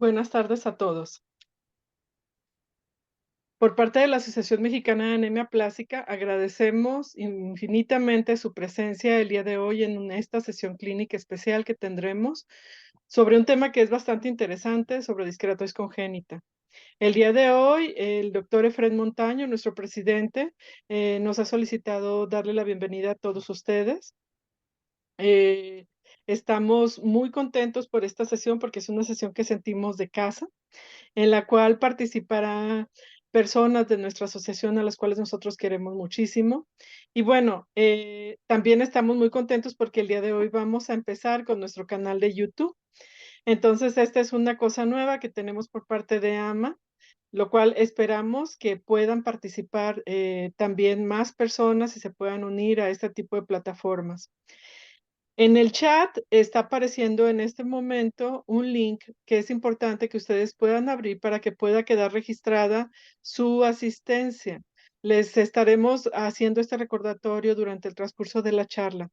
Buenas tardes a todos. Por parte de la Asociación Mexicana de Anemia Plástica, agradecemos infinitamente su presencia el día de hoy en esta sesión clínica especial que tendremos sobre un tema que es bastante interesante, sobre disqueratosis congénita. El día de hoy, el doctor Efrén Montaño, nuestro presidente, nos ha solicitado darle la bienvenida a todos ustedes. Eh, Estamos muy contentos por esta sesión porque es una sesión que sentimos de casa, en la cual participarán personas de nuestra asociación a las cuales nosotros queremos muchísimo. Y bueno, también estamos muy contentos porque el día de hoy vamos a empezar con nuestro canal de YouTube. Entonces, esta es una cosa nueva que tenemos por parte de AMA, lo cual esperamos que puedan participar también más personas y se puedan unir a este tipo de plataformas. En el chat está apareciendo en este momento un link que es importante que ustedes puedan abrir para que pueda quedar registrada su asistencia. Les estaremos haciendo este recordatorio durante el transcurso de la charla.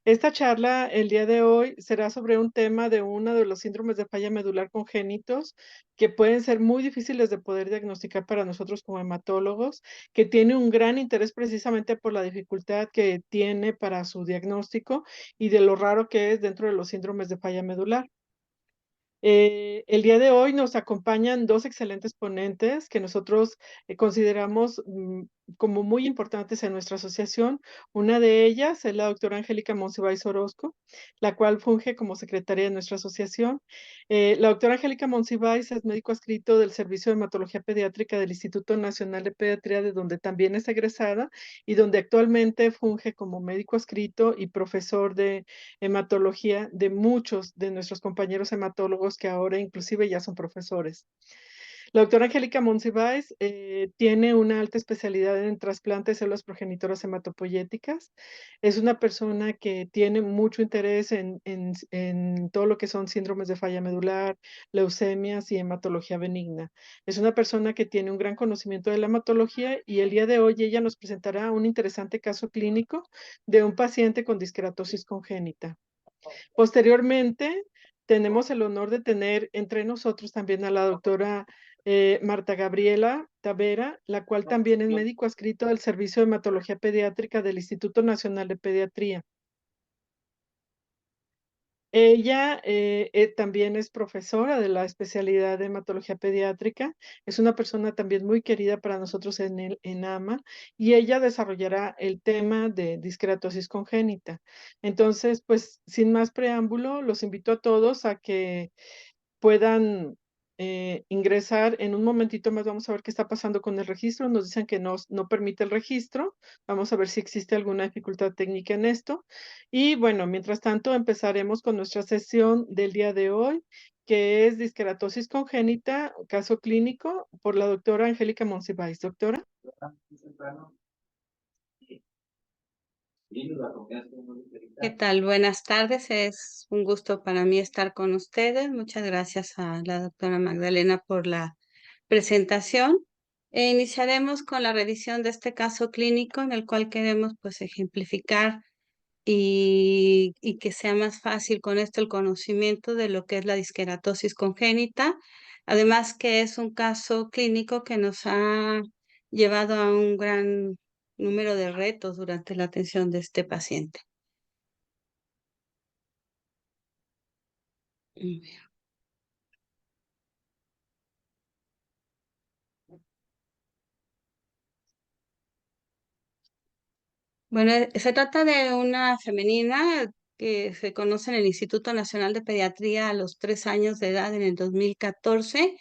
Esta charla, el día de hoy, será sobre un tema de uno de los síndromes de falla medular congénitos que pueden ser muy difíciles de poder diagnosticar para nosotros como hematólogos, que tiene un gran interés precisamente por la dificultad que tiene para su diagnóstico y de lo raro que es dentro de los síndromes de falla medular. El día de hoy nos acompañan 2 excelentes ponentes que nosotros, consideramos, como muy importantes en nuestra asociación. Una de ellas es la doctora Angélica Monsiváis Orozco, la cual funge como secretaria de nuestra asociación. La doctora Angélica Monsiváis es médico adscrito del Servicio de Hematología Pediátrica del Instituto Nacional de Pediatría, de donde también es egresada y donde actualmente funge como médico adscrito y profesor de hematología de muchos de nuestros compañeros hematólogos que ahora inclusive ya son profesores. La doctora Angélica Monsiváis tiene una alta especialidad en trasplante de células progenitoras hematopoyéticas. Es una persona que tiene mucho interés en todo lo que son síndromes de falla medular, leucemias y hematología benigna. Es una persona que tiene un gran conocimiento de la hematología y el día de hoy ella nos presentará un interesante caso clínico de un paciente con disqueratosis congénita. Posteriormente, tenemos el honor de tener entre nosotros también a la doctora Marta Gabriela Tavera, la cual también es médico adscrito del Servicio de Hematología Pediátrica del Instituto Nacional de Pediatría. Ella también es profesora de la especialidad de hematología pediátrica. Es una persona también muy querida para nosotros en AMA y ella desarrollará el tema de disqueratosis congénita. Entonces, pues sin más preámbulo, los invito a todos a que puedan ingresar. En un momentito más vamos a ver qué está pasando con el registro. Nos dicen que no permite el registro. Vamos a ver si existe alguna dificultad técnica en esto. Y bueno, mientras tanto empezaremos con nuestra sesión del día de hoy, que es disqueratosis congénita, caso clínico, por la doctora Angélica Monsiváis. Doctora. ¿Qué tal? Buenas tardes. Es un gusto para mí estar con ustedes. Muchas gracias a la doctora Magdalena por la presentación. Iniciaremos con la revisión de este caso clínico en el cual queremos pues ejemplificar y que sea más fácil con esto el conocimiento de lo que es la disqueratosis congénita. Además que es un caso clínico que nos ha llevado a un gran número de retos durante la atención de este paciente. Bueno, se trata de una femenina que se conoce en el Instituto Nacional de Pediatría a los 3 años de edad en el 2014.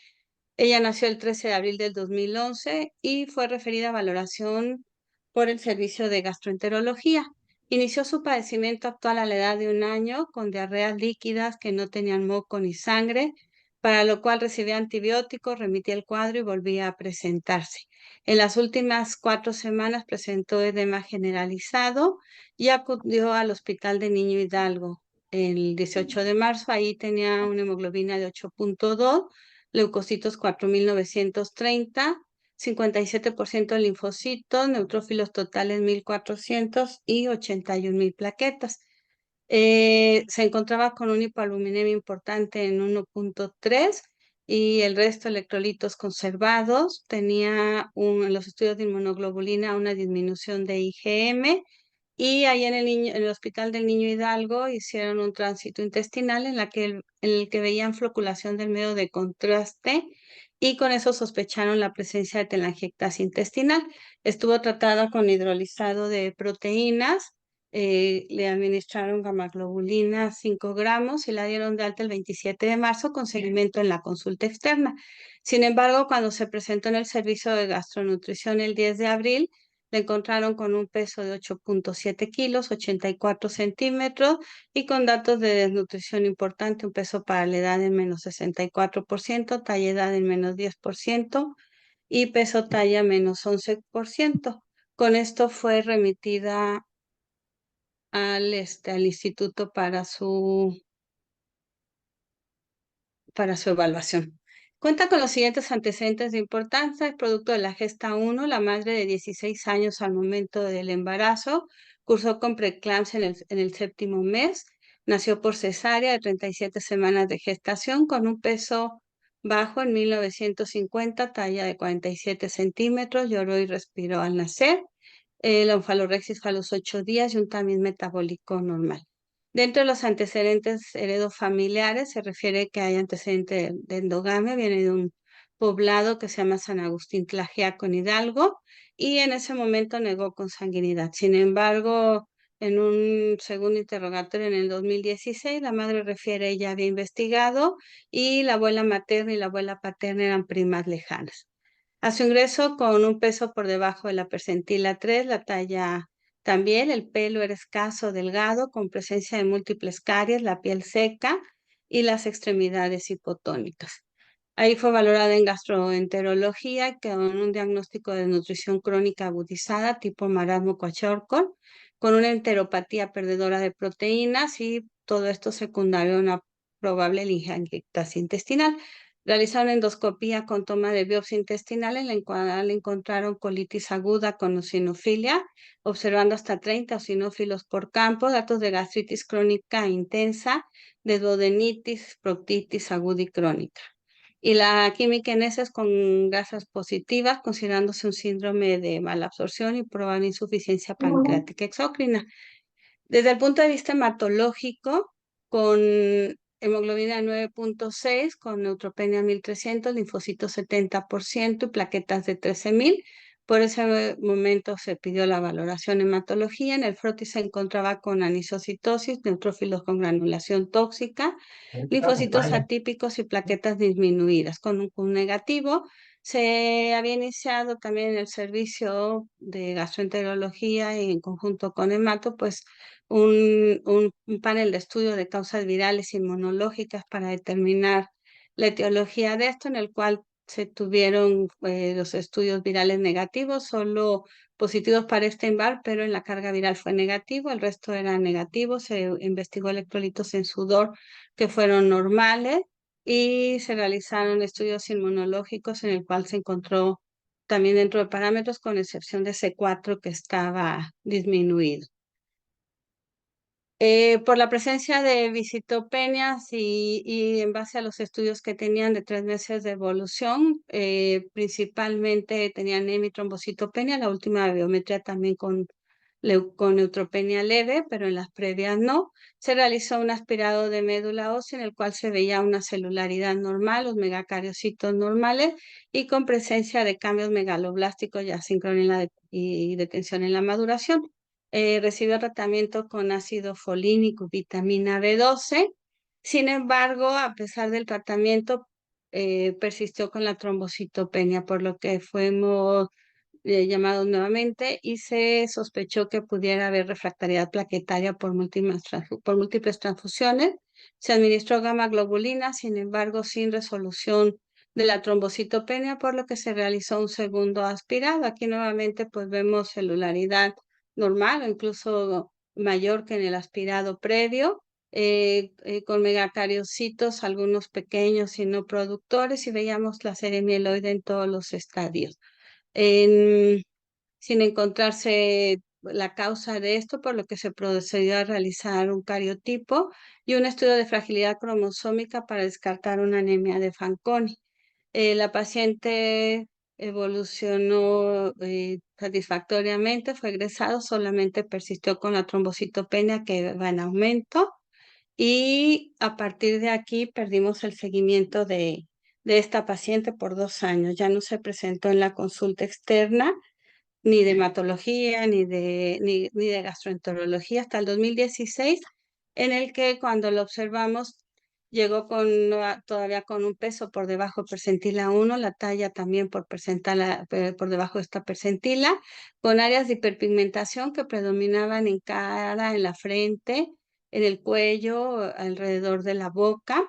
Ella nació el 13 de abril del 2011 y fue referida a valoración por el servicio de gastroenterología. Inició su padecimiento actual a la edad de 1 año con diarreas líquidas que no tenían moco ni sangre, para lo cual recibía antibióticos, remitía el cuadro y volvía a presentarse. En las últimas 4 semanas presentó edema generalizado y acudió al Hospital de Niño Hidalgo el 18 de marzo. Ahí tenía una hemoglobina de 8.2, leucocitos 4.930, 57% de linfocitos, neutrófilos totales 1.400 y 81.000 plaquetas. Se encontraba con un hipoaluminemia importante en 1.3 y el resto electrolitos conservados. Tenía en los estudios de inmunoglobulina una disminución de IgM, y ahí en el Hospital del Niño Hidalgo hicieron un tránsito intestinal en el que veían floculación del medio de contraste, y con eso sospecharon la presencia de telangiectasia intestinal. Estuvo tratada con hidrolizado de proteínas, le administraron gamaglobulina 5 gramos y la dieron de alta el 27 de marzo con seguimiento en la consulta externa. Sin embargo, cuando se presentó en el servicio de gastronutrición el 10 de abril, le encontraron con un peso de 8.7 kilos, 84 centímetros y con datos de desnutrición importante, un peso para la edad en menos 64%, talla edad en menos 10% y peso talla menos 11%. Con esto fue remitida al instituto para su evaluación. Cuenta con los siguientes antecedentes de importancia: el producto de la gesta 1, la madre de 16 años al momento del embarazo, cursó con preeclampsia en el 7º mes, nació por cesárea de 37 semanas de gestación con un peso bajo en 1950, talla de 47 centímetros, lloró y respiró al nacer. La onfalorexis fue a los 8 días y un tamiz metabólico normal. Dentro de los antecedentes heredofamiliares se refiere que hay antecedente de endogamia, viene de un poblado que se llama San Agustín Tlaxiaco en Hidalgo, y en ese momento negó consanguinidad. Sin embargo, en un segundo interrogatorio en el 2016, la madre refiere ella había investigado y la abuela materna y la abuela paterna eran primas lejanas. A su ingreso con un peso por debajo de la percentila 3, la talla también, el pelo era escaso, delgado, con presencia de múltiples caries, la piel seca y las extremidades hipotónicas. Ahí fue valorada en gastroenterología con un diagnóstico de nutrición crónica agudizada tipo marasmo Kwashiorkor, con una enteropatía perdedora de proteínas y todo esto secundario a una probable linfangiectasia intestinal. Realizaron endoscopía con toma de biopsia intestinal en la cual encontraron colitis aguda con eosinofilia, observando hasta 30 eosinófilos por campo, datos de gastritis crónica intensa, de duodenitis, proctitis aguda y crónica. Y la química en heces con grasas positivas, considerándose un síndrome de malabsorción y probable insuficiencia pancreática exócrina. Desde el punto de vista hematológico, con hemoglobina 9.6, con neutropenia 1300, linfocitos 70% y plaquetas de 13.000. Por ese momento se pidió la valoración hematología. En el frotis se encontraba con anisocitosis, neutrófilos con granulación tóxica, linfocitos atípicos y plaquetas disminuidas. Con un negativo, se había iniciado también en el servicio de gastroenterología en conjunto con hemato, pues un panel de estudio de causas virales inmunológicas para determinar la etiología de esto, en el cual se tuvieron los estudios virales negativos, solo positivos para Epstein-Barr, pero en la carga viral fue negativo, el resto era negativo. Se investigó electrolitos en sudor que fueron normales y se realizaron estudios inmunológicos en el cual se encontró también dentro de parámetros, con excepción de C4 que estaba disminuido. Por la presencia de visitopenias y en base a los estudios que tenían de 3 meses de evolución, principalmente tenían hemitrombocitopenia, la última biometría también con neutropenia leve, pero en las previas no. Se realizó un aspirado de médula ósea en el cual se veía una celularidad normal, los megacariocitos normales y con presencia de cambios megaloblásticos y asíncronos y detención en la maduración. Recibió tratamiento con ácido folínico y vitamina B12. Sin embargo, a pesar del tratamiento, persistió con la trombocitopenia, por lo que fuimos llamados nuevamente y se sospechó que pudiera haber refractariedad plaquetaria por múltiples transfusiones. Se administró gamma globulina, sin embargo, sin resolución de la trombocitopenia, por lo que se realizó un segundo aspirado. Aquí nuevamente pues vemos celularidad normal o incluso mayor que en el aspirado previo, con megacariocitos, algunos pequeños y no productores, y veíamos la serie mieloide en todos los estadios. Sin encontrarse la causa de esto, por lo que se procedió a realizar un cariotipo y un estudio de fragilidad cromosómica para descartar una anemia de Fanconi. La paciente evolucionó satisfactoriamente, fue egresado, solamente persistió con la trombocitopenia que va en aumento y a partir de aquí perdimos el seguimiento de esta paciente por 2 años. Ya no se presentó en la consulta externa ni de hematología, ni de gastroenterología hasta el 2016, en el que cuando lo observamos llegó todavía con un peso por debajo de percentila 1, la talla también por debajo de esta percentila, con áreas de hiperpigmentación que predominaban en cara, en la frente, en el cuello, alrededor de la boca,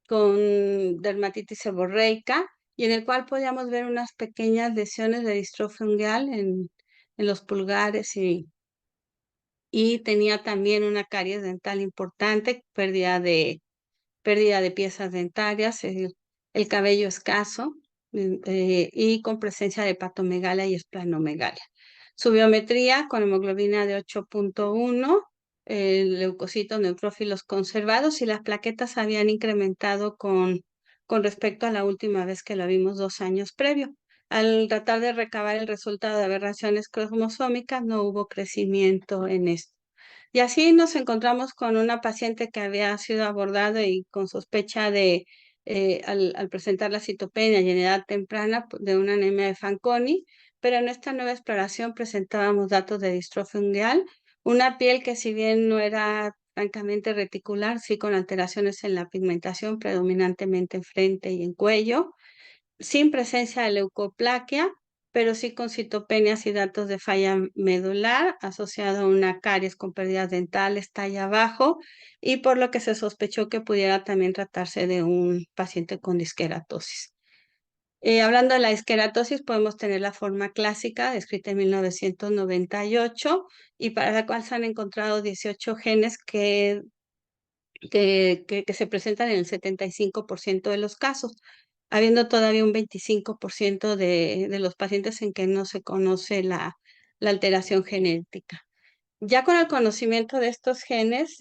con dermatitis seborreica, y en el cual podíamos ver unas pequeñas lesiones de distrofia ungueal en los pulgares y tenía también una caries dental importante, pérdida de piezas dentarias, el cabello escaso y con presencia de hepatomegalia y esplenomegalia. Su biometría con hemoglobina de 8.1, leucocitos neutrófilos conservados y las plaquetas habían incrementado con respecto a la última vez que la vimos 2 años previo. Al tratar de recabar el resultado de aberraciones cromosómicas, no hubo crecimiento en esto. Y así nos encontramos con una paciente que había sido abordada y con sospecha al presentar la citopenia y en edad temprana, de una anemia de Fanconi, pero en esta nueva exploración presentábamos datos de distrofia ungueal, una piel que si bien no era francamente reticular, sí con alteraciones en la pigmentación, predominantemente en frente y en cuello, sin presencia de leucoplaquia, pero sí con citopenias y datos de falla medular asociado a una caries con pérdidas dentales, talla bajo, y por lo que se sospechó que pudiera también tratarse de un paciente con disqueratosis. Hablando de la disqueratosis, podemos tener la forma clásica descrita en 1998 y para la cual se han encontrado 18 genes que se presentan en el 75% de los casos, habiendo todavía un 25% de los pacientes en que no se conoce la alteración genética. Ya con el conocimiento de estos genes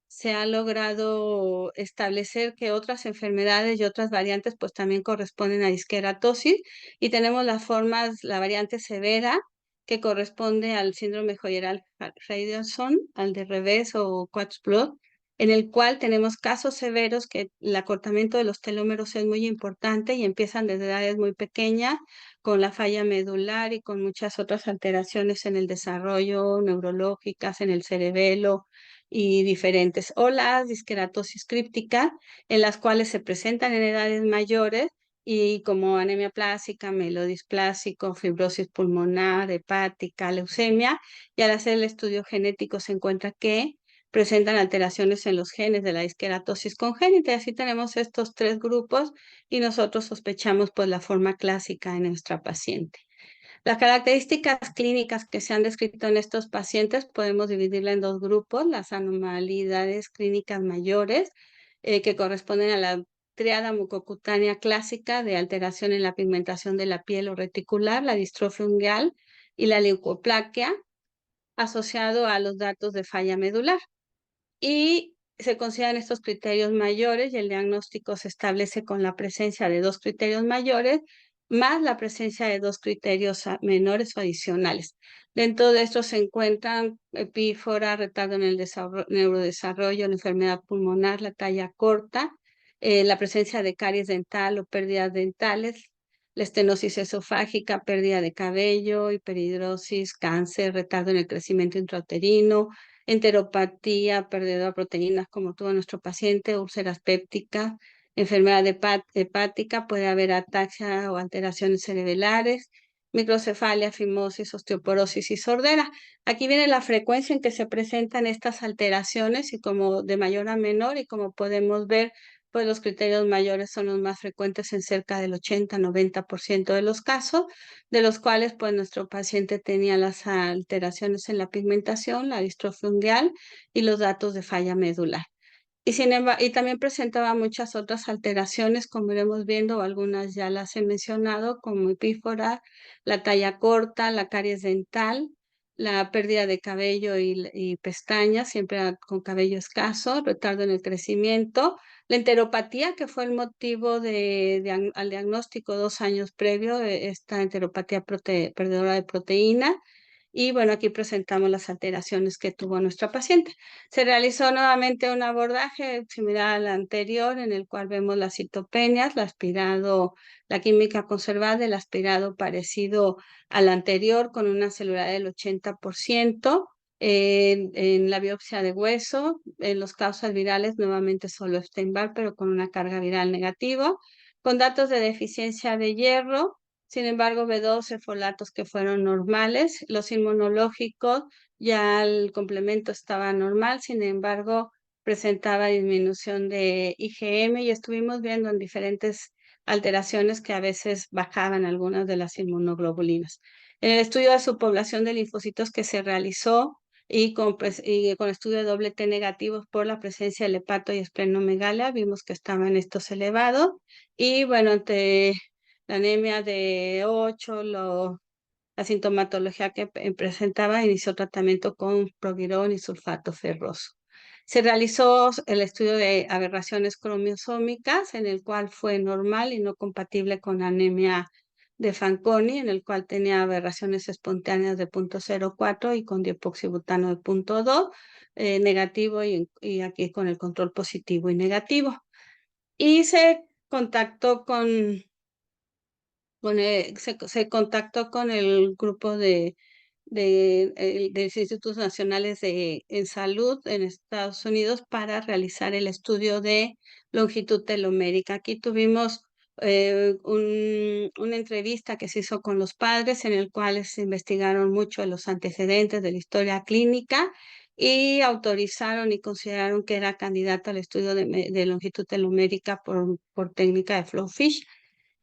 se ha logrado establecer que otras enfermedades y otras variantes pues también corresponden a disqueratosis y tenemos la variante severa que corresponde al síndrome Joyeral-Rayderson, al de revés o Quatch-Blot, en el cual tenemos casos severos que el acortamiento de los telómeros es muy importante y empiezan desde edades muy pequeñas con la falla medular y con muchas otras alteraciones en el desarrollo neurológicas, en el cerebelo, y diferentes, o las disqueratosis críptica, en las cuales se presentan en edades mayores y como anemia plástica, melodisplásico, fibrosis pulmonar, hepática, leucemia, y al hacer el estudio genético se encuentra que presentan alteraciones en los genes de la disqueratosis congénita. Y así tenemos estos 3 grupos y nosotros sospechamos pues la forma clásica en nuestra paciente. Las características clínicas que se han descrito en estos pacientes podemos dividirla en 2 grupos: las anormalidades clínicas mayores, que corresponden a la tríada mucocutánea clásica de alteración en la pigmentación de la piel o reticular, la distrofia ungueal y la leucoplaquia, asociado a los datos de falla medular. Y se consideran estos criterios mayores y el diagnóstico se establece con la presencia de 2 criterios mayores más la presencia de 2 criterios menores o adicionales. Dentro de estos se encuentran epífora, retardo en el neurodesarrollo, la enfermedad pulmonar, la talla corta, la presencia de caries dental o pérdidas dentales, la estenosis esofágica, pérdida de cabello, hiperhidrosis, cáncer, retardo en el crecimiento intrauterino, enteropatía, pérdida de proteínas como tuvo nuestro paciente, úlceras pépticas, enfermedad hepática, puede haber ataxia o alteraciones cerebrales, microcefalia, fimosis, osteoporosis y sordera. Aquí viene la frecuencia en que se presentan estas alteraciones y como de mayor a menor, y como podemos ver, pues los criterios mayores son los más frecuentes en cerca del 80-90% de los casos, de los cuales pues nuestro paciente tenía las alteraciones en la pigmentación, la distrofia ungueal y los datos de falla medular. Y también presentaba muchas otras alteraciones, como iremos viendo, algunas ya las he mencionado, como epífora, la talla corta, la caries dental, la pérdida de cabello y pestañas, siempre con cabello escaso, retardo en el crecimiento, la enteropatía, que fue el motivo al diagnóstico 2 años previo, esta enteropatía perdedora de proteína. Y bueno, aquí presentamos las alteraciones que tuvo nuestra paciente. Se realizó nuevamente un abordaje similar al anterior, en el cual vemos las citopenias, la química conservada, el aspirado parecido al anterior, con una celularidad del 80%. En la biopsia de hueso, en los causas virales, nuevamente solo Epstein-Barr, pero con una carga viral negativa, con datos de deficiencia de hierro. Sin embargo, B12 folatos que fueron normales. Los inmunológicos, ya el complemento estaba normal, sin embargo, presentaba disminución de IgM, y estuvimos viendo en diferentes alteraciones que a veces bajaban algunas de las inmunoglobulinas. En el estudio de subpoblación de linfocitos que se realizó y con estudio de doble T negativos por la presencia de hepato y esplenomegalia, vimos que estaban estos elevados. Y bueno, ante la anemia de 8, la sintomatología que presentaba, inició tratamiento con proguirón y sulfato ferroso. Se realizó el estudio de aberraciones cromosómicas, en el cual fue normal y no compatible con anemia de Fanconi, en el cual tenía aberraciones espontáneas de 0.04 y con diepoxibutano de 0.2, negativo, y aquí con el control positivo y negativo. Y se contactó se contactó con el grupo de Institutos Nacionales en Salud en Estados Unidos para realizar el estudio de longitud telomérica. Aquí tuvimos una entrevista que se hizo con los padres, en el cual se investigaron mucho los antecedentes de la historia clínica y autorizaron y consideraron que era candidata al estudio de longitud telomérica por técnica de FlowFish.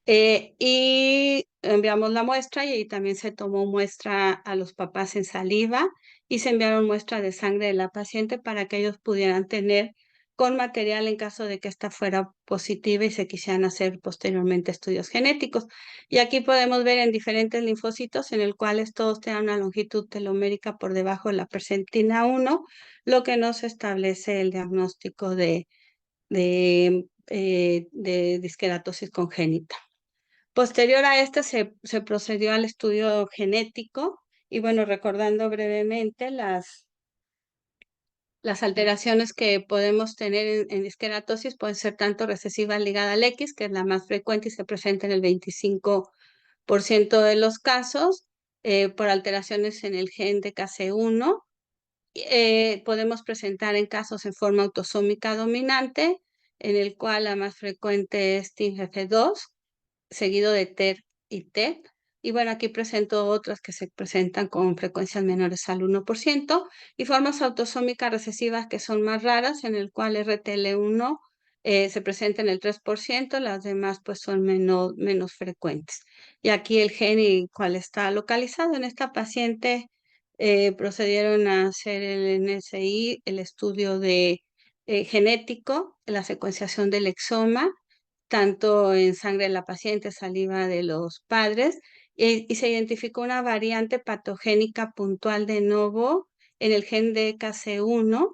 Y enviamos la muestra, y ahí también se tomó muestra a los papás en saliva, y se enviaron muestra de sangre de la paciente para que ellos pudieran tener con material en caso de que esta fuera positiva y se quisieran hacer posteriormente estudios genéticos. Y aquí podemos ver en diferentes linfocitos en el cuales todos tienen una longitud telomérica por debajo de la percentina 1, lo que nos establece el diagnóstico de disqueratosis congénita. Posterior a este se procedió al estudio genético, y bueno, recordando brevemente las alteraciones que podemos tener en disqueratosis, pueden ser tanto recesiva ligada al X, que es la más frecuente y se presenta en el 25% de los casos, por alteraciones en el gen de KC1. Podemos presentar en casos en forma autosómica dominante, en el cual la más frecuente es TIMGF2, seguido de TER y TET. Y bueno, aquí presento otras que se presentan con frecuencias menores al 1%, y formas autosómicas recesivas que son más raras, en el cual RTL1 se presenta en el 3%, las demás pues son menos frecuentes. Y aquí el gen y cuál está localizado en esta paciente, procedieron a hacer el NSI, el estudio genético, la secuenciación del exoma, tanto en sangre de la paciente, saliva de los padres, y se identificó una variante patogénica puntual de novo en el gen de KC1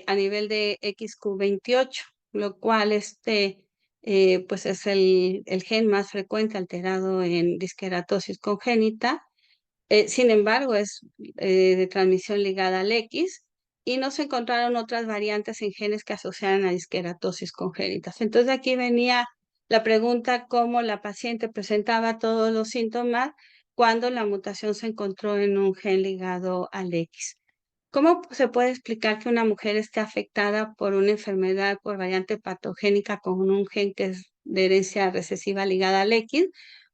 a nivel de XQ28, lo cual pues es el gen más frecuente alterado en disqueratosis congénita. Sin embargo, es de transmisión ligada al X, y no se encontraron otras variantes en genes que asociaran a disqueratosis congénitas. Entonces aquí venía la pregunta: cómo la paciente presentaba todos los síntomas cuando la mutación se encontró en un gen ligado al X. ¿Cómo se puede explicar que una mujer esté afectada por una enfermedad por variante patogénica con un gen que es de herencia recesiva ligada al X?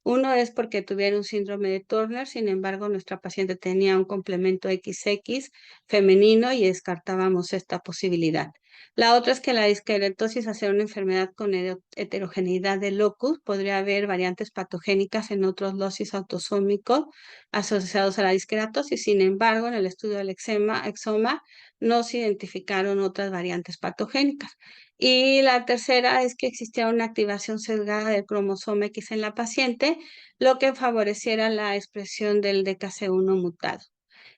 Uno es porque tuviera un síndrome de Turner, sin embargo, nuestra paciente tenía un complemento XX femenino y descartábamos esta posibilidad. La otra es que la disqueratosis, al ser una enfermedad con heterogeneidad de locus, podría haber variantes patogénicas en otros locis autosómicos asociados a la disqueratosis. Sin embargo, en el estudio del exoma no se identificaron otras variantes patogénicas. Y la tercera es que existía una activación sesgada del cromosoma X en la paciente, lo que favoreciera la expresión del DKC1 mutado.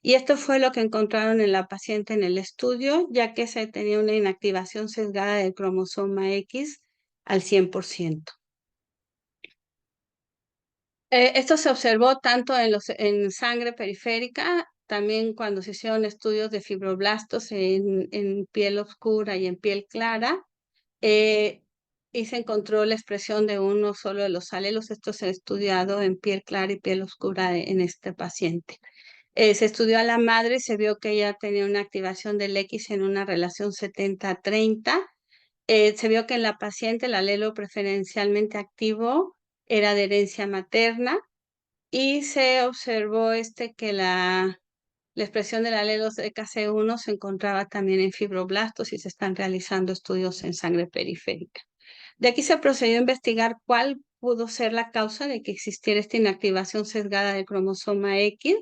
Y esto fue lo que encontraron en la paciente en el estudio, ya que se tenía una inactivación sesgada del cromosoma X al 100%. Esto se observó tanto en sangre periférica, también cuando se hicieron estudios de fibroblastos en piel oscura y en piel clara, y se encontró la expresión de uno solo de los alelos. Esto se ha estudiado en piel clara y piel oscura en este paciente. Se estudió a la madre y se vio que ella tenía una activación del X en una relación 70-30. Se vio que en la paciente el alelo preferencialmente activo era de herencia materna y se observó que la expresión del alelo CK1 se encontraba también en fibroblastos y se están realizando estudios en sangre periférica. De aquí se procedió a investigar cuál pudo ser la causa de que existiera esta inactivación sesgada del cromosoma X.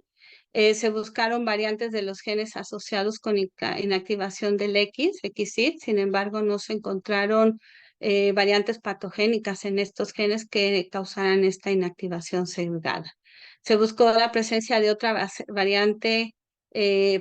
Se buscaron variantes de los genes asociados con inactivación del XY, sin embargo no se encontraron variantes patogénicas en estos genes que causaran esta inactivación sesgada. Se buscó la presencia de otra variante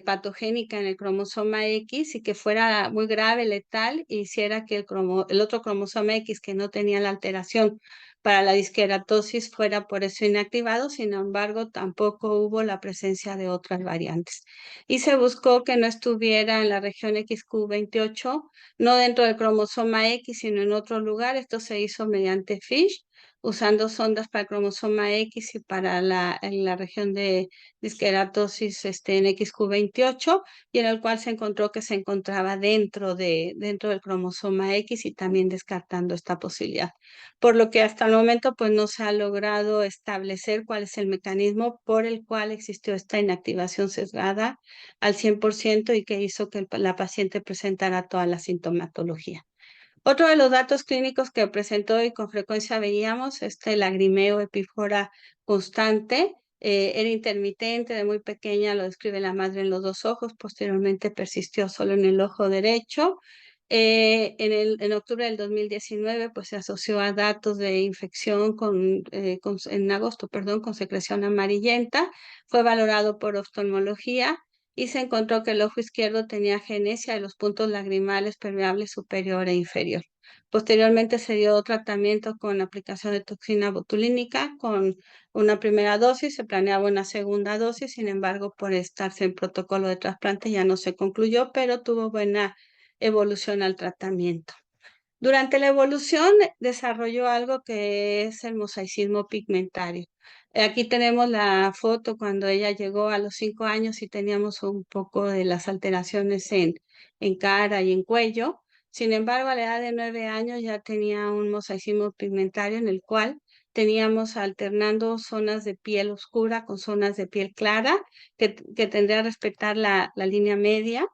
patogénica en el cromosoma X y que fuera muy grave, letal, y hiciera que el otro cromosoma X que no tenía la alteración para la disqueratosis fuera por eso inactivado. Sin embargo, tampoco hubo la presencia de otras variantes. Y se buscó que no estuviera en la región XQ28, no dentro del cromosoma X, sino en otro lugar. Esto se hizo mediante FISH, usando sondas para el cromosoma X y para en la región de disqueratosis en XQ28, y en el cual se encontró que se encontraba dentro del cromosoma X, y también descartando esta posibilidad. Por lo que hasta el momento pues no se ha logrado establecer cuál es el mecanismo por el cual existió esta inactivación sesgada al 100% y que hizo que la paciente presentara toda la sintomatología. Otro de los datos clínicos que presentó y con frecuencia veíamos es el lagrimeo epífora constante. Era intermitente, de muy pequeña, lo describe la madre en los dos ojos, posteriormente persistió solo en el ojo derecho. En octubre del 2019 pues se asoció a datos de infección en agosto, perdón, con secreción amarillenta. Fue valorado por oftalmología y se encontró que el ojo izquierdo tenía agenesia de los puntos lagrimales permeables superior e inferior. Posteriormente se dio tratamiento con aplicación de toxina botulínica con una primera dosis, se planeaba una segunda dosis, sin embargo, por estarse en protocolo de trasplante ya no se concluyó, pero tuvo buena evolución al tratamiento. Durante la evolución desarrolló algo que es el mosaicismo pigmentario. Aquí tenemos la foto cuando ella llegó a los 5 años y teníamos un poco de las alteraciones en cara y en cuello. Sin embargo, a la edad de 9 años ya tenía un mosaicismo pigmentario en el cual teníamos alternando zonas de piel oscura con zonas de piel clara, que tendría que respetar la línea media,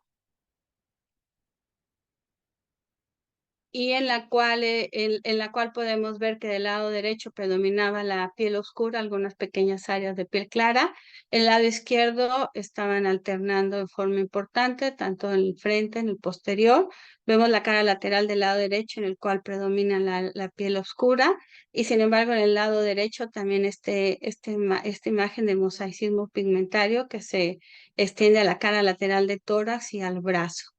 y en la cual podemos ver que del lado derecho predominaba la piel oscura, algunas pequeñas áreas de piel clara. El lado izquierdo estaban alternando en forma importante, tanto en el frente, en el posterior. Vemos la cara lateral del lado derecho, en el cual predomina la piel oscura, y sin embargo en el lado derecho también esta imagen de mosaicismo pigmentario que se extiende a la cara lateral de tórax y al brazo.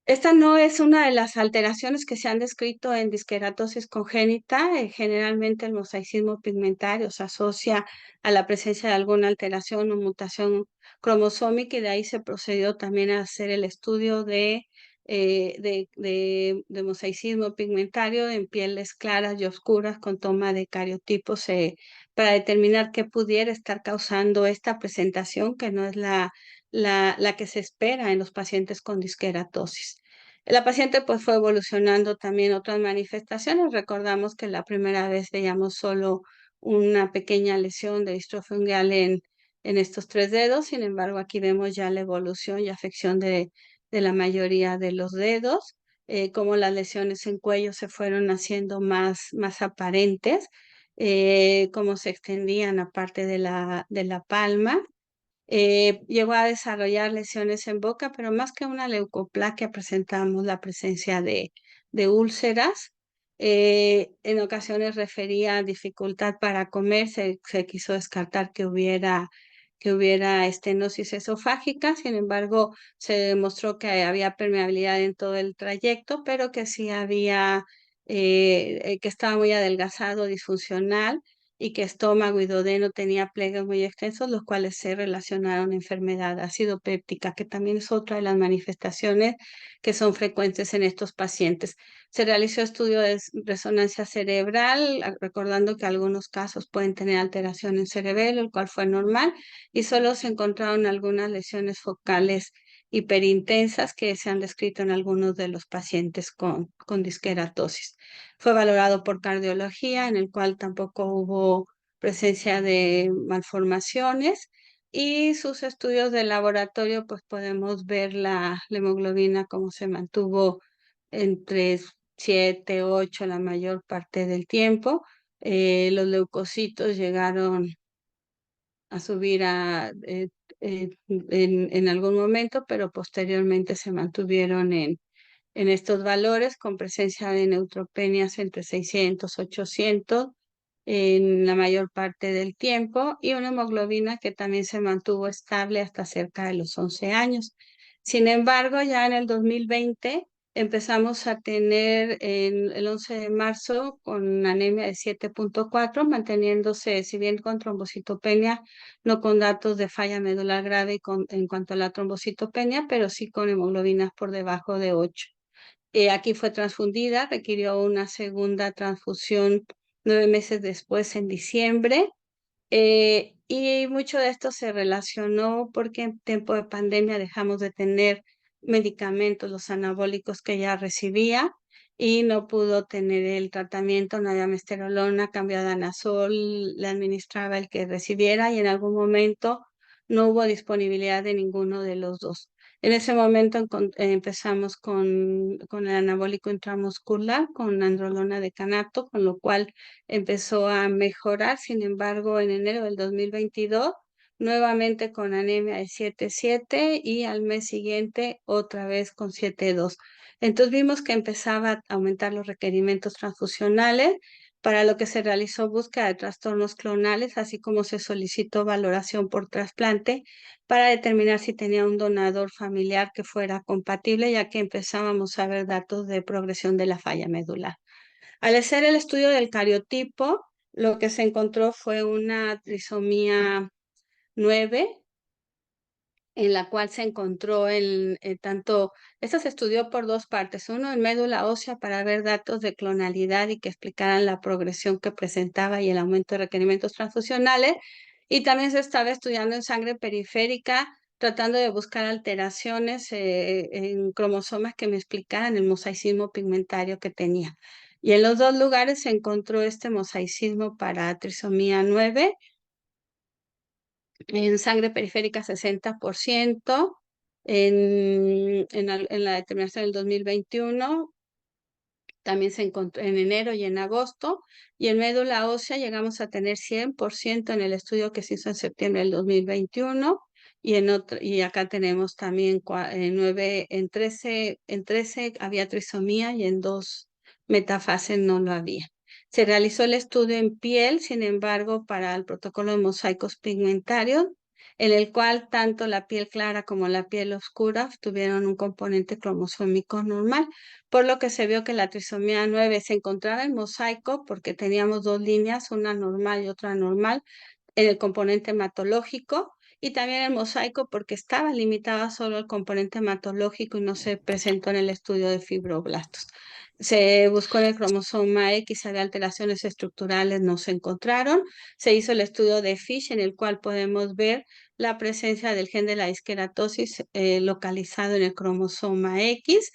Esta no es una de las alteraciones que se han descrito en disqueratosis congénita. Generalmente el mosaicismo pigmentario se asocia a la presencia de alguna alteración o mutación cromosómica, y de ahí se procedió también a hacer el estudio de mosaicismo pigmentario en pieles claras y oscuras con toma de cariotipos para determinar qué pudiera estar causando esta presentación, que no es la que se espera en los pacientes con disqueratosis. La paciente pues fue evolucionando también otras manifestaciones. Recordamos que la primera vez veíamos solo una pequeña lesión de distrofia ungueal en estos 3 dedos. Sin embargo, aquí vemos ya la evolución y afección de la mayoría de los dedos, como las lesiones en cuello se fueron haciendo más aparentes, cómo se extendían aparte de la palma. Llegó a desarrollar lesiones en boca, pero más que una leucoplaquia presentamos la presencia de úlceras. En ocasiones refería dificultad para comer, se quiso descartar que que hubiera estenosis esofágica. Sin embargo, se demostró que había permeabilidad en todo el trayecto, pero que sí había, que estaba muy adelgazado, disfuncional, y que estómago y duodeno tenía pliegues muy extensos, los cuales se relacionaron a enfermedad ácido péptica, que también es otra de las manifestaciones que son frecuentes en estos pacientes. Se realizó estudio de resonancia cerebral, recordando que algunos casos pueden tener alteración en cerebelo, el cual fue normal, y solo se encontraron algunas lesiones focales hiperintensas que se han descrito en algunos de los pacientes con disqueratosis. Fue valorado por cardiología, en el cual tampoco hubo presencia de malformaciones, y sus estudios de laboratorio, pues podemos ver la hemoglobina cómo se mantuvo entre 7, 8 la mayor parte del tiempo. Los leucocitos llegaron a subir en algún momento, pero posteriormente se mantuvieron en estos valores con presencia de neutropenias entre 600, 800 en la mayor parte del tiempo, y una hemoglobina que también se mantuvo estable hasta cerca de los 11 años. Sin embargo, ya en el 2020 empezamos a tener el 11 de marzo con anemia de 7.4, manteniéndose, si bien con trombocitopenia, no con datos de falla medular grave en cuanto a la trombocitopenia, pero sí con hemoglobinas por debajo de 8. Aquí fue transfundida, requirió una segunda transfusión 9 meses después, en diciembre, y mucho de esto se relacionó porque en tiempo de pandemia dejamos de tener medicamentos, los anabólicos que ella recibía, y no pudo tener el tratamiento. No había mesterolona, cambio a danazol, le administraba el que recibiera, y en algún momento no hubo disponibilidad de ninguno de los dos. En ese momento empezamos con el anabólico intramuscular, con androlona decanato, con lo cual empezó a mejorar. Sin embargo, en enero del 2022, nuevamente con anemia de 7.7, y al mes siguiente otra vez con 7.2. Entonces vimos que empezaba a aumentar los requerimientos transfusionales, para lo que se realizó búsqueda de trastornos clonales, así como se solicitó valoración por trasplante para determinar si tenía un donador familiar que fuera compatible, ya que empezábamos a ver datos de progresión de la falla medular. Al hacer el estudio del cariotipo, lo que se encontró fue una trisomía 9, en la cual se encontró tanto, esto se estudió por dos partes, uno en médula ósea para ver datos de clonalidad y que explicaran la progresión que presentaba y el aumento de requerimientos transfusionales, y también se estaba estudiando en sangre periférica, tratando de buscar alteraciones en cromosomas que me explicaran el mosaicismo pigmentario que tenía. Y en los dos lugares se encontró este mosaicismo para trisomía 9, en sangre periférica 60%, en la determinación del 2021 también se encontró en enero y en agosto, y en médula ósea llegamos a tener 100% en el estudio que se hizo en septiembre del 2021, y acá tenemos también 9, en 13 había trisomía, y en 2 metafases no lo había. Se realizó el estudio en piel, sin embargo, para el protocolo de mosaicos pigmentarios, en el cual tanto la piel clara como la piel oscura tuvieron un componente cromosómico normal, por lo que se vio que la trisomía 9 se encontraba en mosaico porque teníamos dos líneas, una normal y otra anormal, en el componente hematológico, y también el mosaico porque estaba limitada solo al componente hematológico y no se presentó en el estudio de fibroblastos. Se buscó en el cromosoma X, había alteraciones estructurales, no se encontraron. Se hizo el estudio de Fish, en el cual podemos ver la presencia del gen de la disqueratosis localizado en el cromosoma X.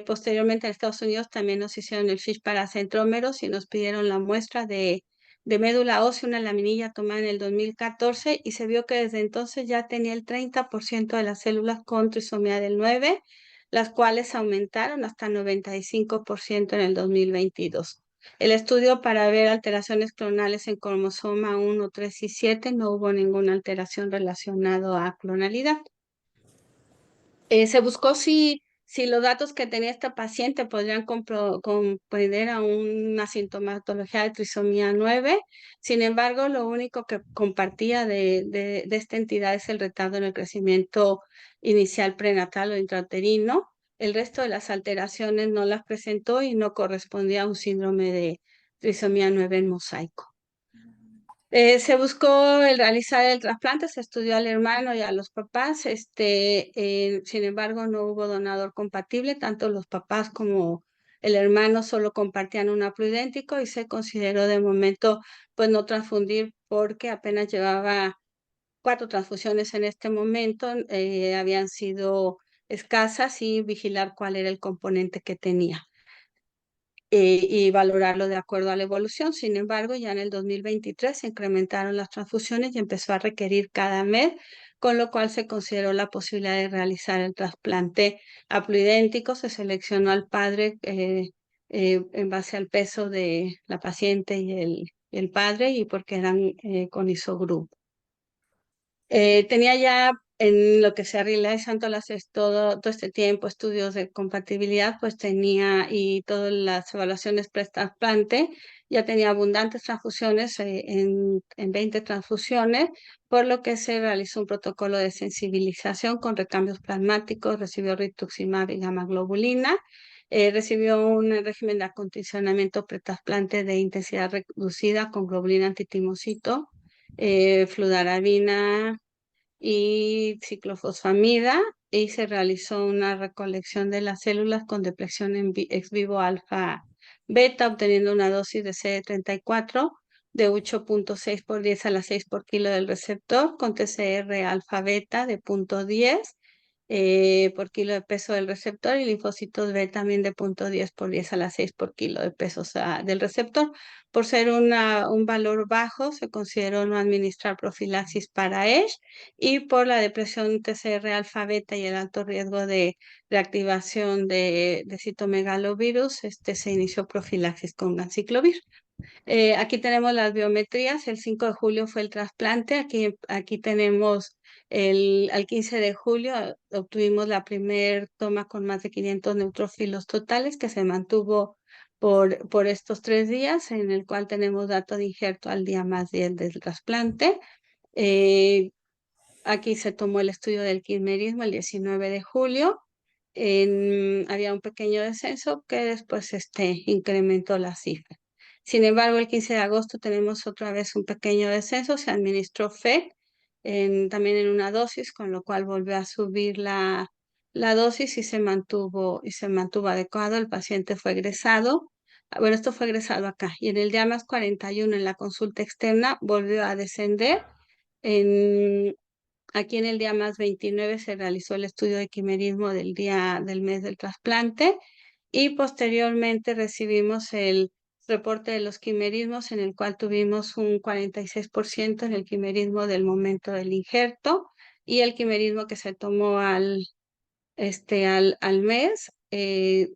Posteriormente en Estados Unidos también nos hicieron el FISH para centrómeros y nos pidieron la muestra de médula ósea, una laminilla tomada en el 2014, y se vio que desde entonces ya tenía el 30% de las células con trisomía del 9, las cuales aumentaron hasta 95% en el 2022. El estudio para ver alteraciones clonales en cromosoma 1, 3 y 7 no hubo ninguna alteración relacionada a clonalidad. Se buscó si si los datos que tenía esta paciente podrían comprender a una sintomatología de trisomía 9. Sin embargo, lo único que compartía de esta entidad es el retardo en el crecimiento inicial prenatal o intrauterino. El resto de las alteraciones no las presentó y no correspondía a un síndrome de trisomía 9 en mosaico. Se buscó el realizar el trasplante, se estudió al hermano y a los papás, sin embargo no hubo donador compatible, tanto los papás como el hermano solo compartían un haploidéntico y se consideró de momento pues no transfundir porque apenas llevaba 4 transfusiones en este momento, habían sido escasas y vigilar cuál era el componente que tenía. Y valorarlo de acuerdo a la evolución. Sin embargo, ya en el 2023 se incrementaron las transfusiones y empezó a requerir cada mes, con lo cual se consideró la posibilidad de realizar el trasplante haploidéntico. Se seleccionó al padre en base al peso de la paciente y el padre y porque eran con isogroup. Tenía ya en lo que se realizan todo este tiempo estudios de compatibilidad, pues tenía y todas las evaluaciones pre-trasplante, ya tenía abundantes transfusiones, en 20 transfusiones, por lo que se realizó un protocolo de sensibilización con recambios plasmáticos, recibió rituximab y gamma globulina, recibió un régimen de acondicionamiento pre-trasplante de intensidad reducida con globulina antitimocito, fludarabina y ciclofosfamida y se realizó una recolección de las células con depresión ex vivo alfa beta, obteniendo una dosis de CD34 de 8.6 por 10 a la 6 por kilo del receptor, con TCR alfa beta de 0.10 por kilo de peso del receptor y linfocitos B también de 0.10 por 10 a la 6 por kilo de peso, o sea, del receptor. Por ser un valor bajo, se consideró no administrar profilaxis para ESH y por la depresión TCR alfa beta y el alto riesgo de reactivación de citomegalovirus, se inició profilaxis con ganciclovir. Aquí tenemos las biometrías. El 5 de julio fue el trasplante. Aquí tenemos al 15 de julio obtuvimos la primer toma con más de 500 neutrófilos totales que se mantuvo por estos 3 días, en el cual tenemos dato de injerto al día más 10 del trasplante. Aquí se tomó el estudio del quimerismo el 19 de julio. Había un pequeño descenso que después incrementó la cifra. Sin embargo, el 15 de agosto tenemos otra vez un pequeño descenso, se administró FEC también en una dosis, con lo cual volvió a subir la dosis y se mantuvo adecuado. El paciente fue egresado. Bueno, esto fue egresado acá. Y en el día más 41 en la consulta externa volvió a descender. Aquí en el día más 29 se realizó el estudio de quimerismo del mes del trasplante y posteriormente recibimos el reporte de los quimerismos en el cual tuvimos un 46% en el quimerismo del momento del injerto y el quimerismo que se tomó al mes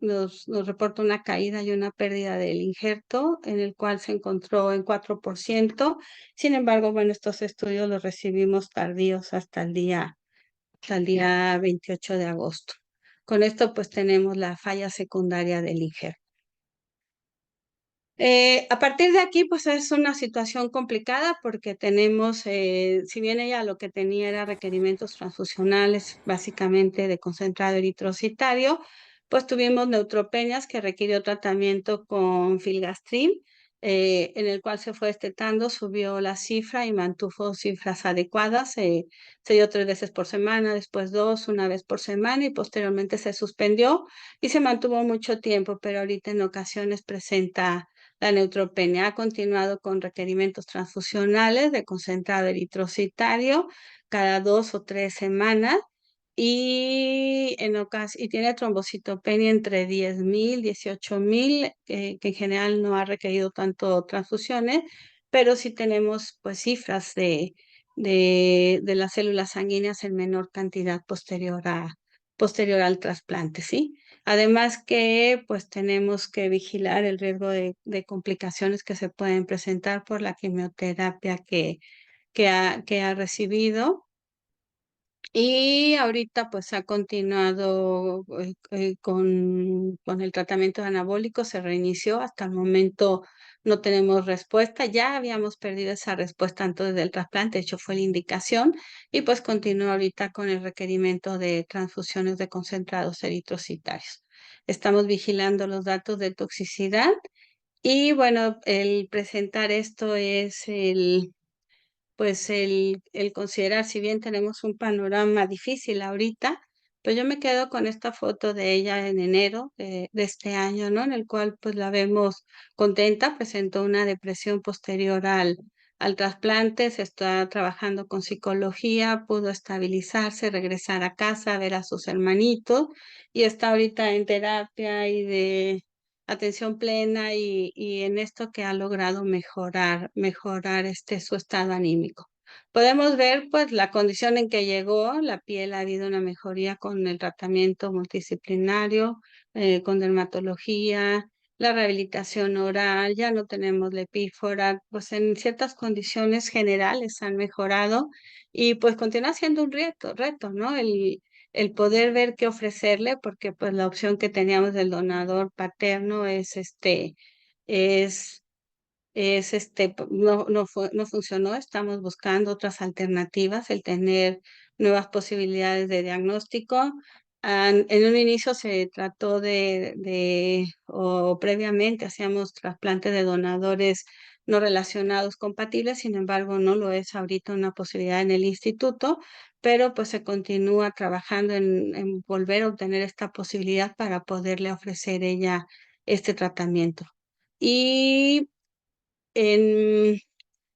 nos reporta una caída y una pérdida del injerto, en el cual se encontró en 4%. Sin embargo, bueno, estos estudios los recibimos tardíos hasta el día 28 de agosto. Con esto, pues tenemos la falla secundaria del injerto. A partir de aquí, pues es una situación complicada porque tenemos, si bien ella lo que tenía era requerimientos transfusionales, básicamente de concentrado eritrocitario, pues tuvimos neutropenias que requirió tratamiento con filgastrin, en el cual se fue estetando, subió la cifra y mantuvo cifras adecuadas. Se dio 3 veces por semana, después 2, una vez por semana y posteriormente se suspendió y se mantuvo mucho tiempo, pero ahorita en ocasiones presenta la neutropenia. Ha continuado con requerimientos transfusionales de concentrado eritrocitario cada 2 o 3 semanas y tiene trombocitopenia entre 10.000, 18.000, que en general no ha requerido tanto transfusiones, pero sí tenemos pues cifras de las células sanguíneas en menor cantidad posterior al trasplante, ¿sí? Además que pues tenemos que vigilar el riesgo de complicaciones que se pueden presentar por la quimioterapia que ha recibido. Y ahorita pues ha continuado con el tratamiento anabólico, se reinició, hasta el momento no tenemos respuesta, ya habíamos perdido esa respuesta antes del trasplante, de hecho fue la indicación, y pues continúa ahorita con el requerimiento de transfusiones de concentrados eritrocitarios. Estamos vigilando los datos de toxicidad y bueno, el presentar esto es el considerar, si bien tenemos un panorama difícil ahorita, pues yo me quedo con esta foto de ella en enero de este año, ¿no? En el cual pues la vemos contenta, presentó una depresión posterior al trasplante, se está trabajando con psicología, pudo estabilizarse, regresar a casa, ver a sus hermanitos y está ahorita en terapia y de atención plena y en esto que ha logrado mejorar su estado anímico. Podemos ver pues la condición en que llegó, la piel ha habido una mejoría con el tratamiento multidisciplinario, con dermatología, la rehabilitación oral, ya no tenemos lepífora, pues en ciertas condiciones generales han mejorado y pues continúa siendo un reto, ¿no? El poder ver qué ofrecerle, porque pues la opción que teníamos del donador paterno es no funcionó, estamos buscando otras alternativas, el tener nuevas posibilidades de diagnóstico. En un inicio se trató o previamente hacíamos trasplantes de donadores no relacionados compatibles, sin embargo no lo es ahorita una posibilidad en el instituto, pero pues se continúa trabajando en volver a obtener esta posibilidad para poderle ofrecer ella este tratamiento. Y en,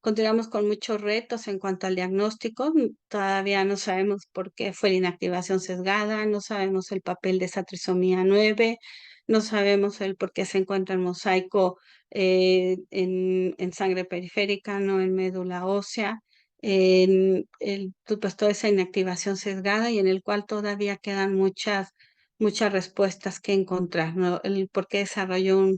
continuamos con muchos retos en cuanto al diagnóstico. Todavía no sabemos por qué fue la inactivación sesgada, no sabemos el papel de esa trisomía 9, no sabemos el por qué se encuentra el mosaico en sangre periférica, no en médula ósea. Pues, toda esa inactivación sesgada y en el cual todavía quedan muchas respuestas que encontrar, ¿no? El por qué desarrolló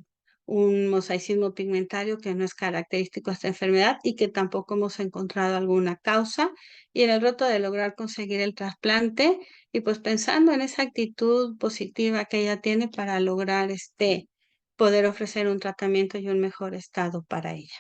un mosaicismo pigmentario que no es característico de esta enfermedad y que tampoco hemos encontrado alguna causa. Y en el reto de lograr conseguir el trasplante y pues pensando en esa actitud positiva que ella tiene para lograr poder ofrecer un tratamiento y un mejor estado para ella.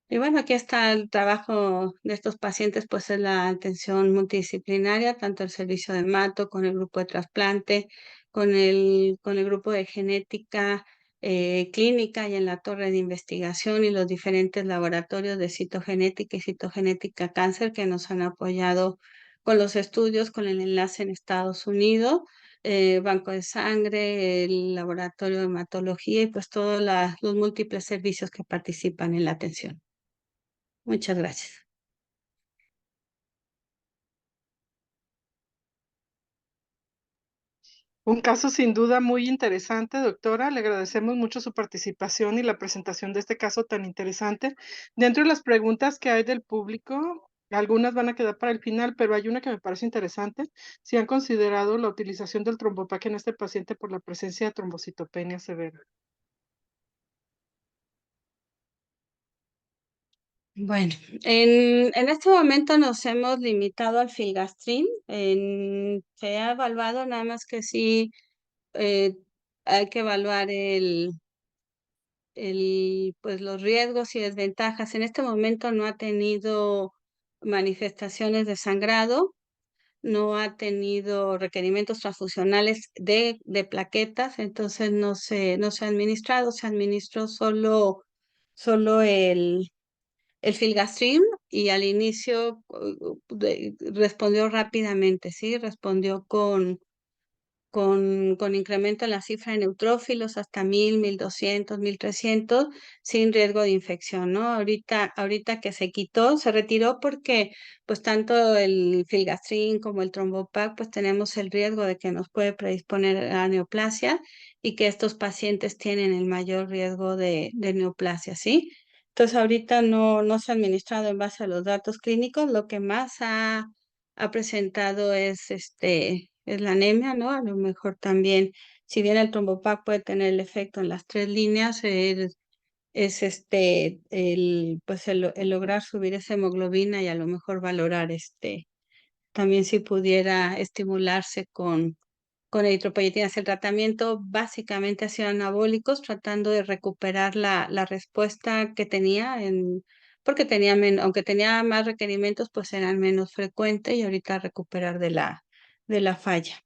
Y bueno, aquí está el trabajo de estos pacientes, pues es la atención multidisciplinaria, tanto el servicio de mato con el grupo de trasplante, con el grupo de genética clínica y en la torre de investigación y los diferentes laboratorios de citogenética y citogenética cáncer que nos han apoyado con los estudios, con el enlace en Estados Unidos, banco de sangre, el laboratorio de hematología y pues todos los múltiples servicios que participan en la atención. Muchas gracias. Un caso sin duda muy interesante, doctora. Le agradecemos mucho su participación y la presentación de este caso tan interesante. Dentro de las preguntas que hay del público, algunas van a quedar para el final, pero hay una que me parece interesante. Si han considerado la utilización del trombopaque en este paciente por la presencia de trombocitopenia severa. Bueno, en este momento nos hemos limitado al filgastrin. Se ha evaluado nada más que sí eh, hay que evaluar pues los riesgos y desventajas. En este momento no ha tenido manifestaciones de sangrado, no ha tenido requerimientos transfusionales de plaquetas, entonces no se ha administrado, se administró solo el filgastrin y al inicio respondió rápidamente, ¿sí? Respondió con incremento en la cifra de neutrófilos hasta 1000, 1200, 1300, sin riesgo de infección, ¿no? Ahorita que se quitó, se retiró porque pues tanto el filgastrin como el trombopac, pues tenemos el riesgo de que nos puede predisponer a neoplasia y que estos pacientes tienen el mayor riesgo de neoplasia, ¿sí? Entonces ahorita no se ha administrado en base a los datos clínicos, lo que más ha presentado es la anemia, ¿no? A lo mejor también, si bien el trombopac puede tener el efecto en las tres líneas, es el lograr subir esa hemoglobina y a lo mejor valorar también si pudiera estimularse con eritropoyetinas. El tratamiento básicamente ha sido anabólicos, tratando de recuperar la respuesta que tenía, porque tenía aunque tenía más requerimientos, pues eran menos frecuentes y ahorita recuperar de la falla.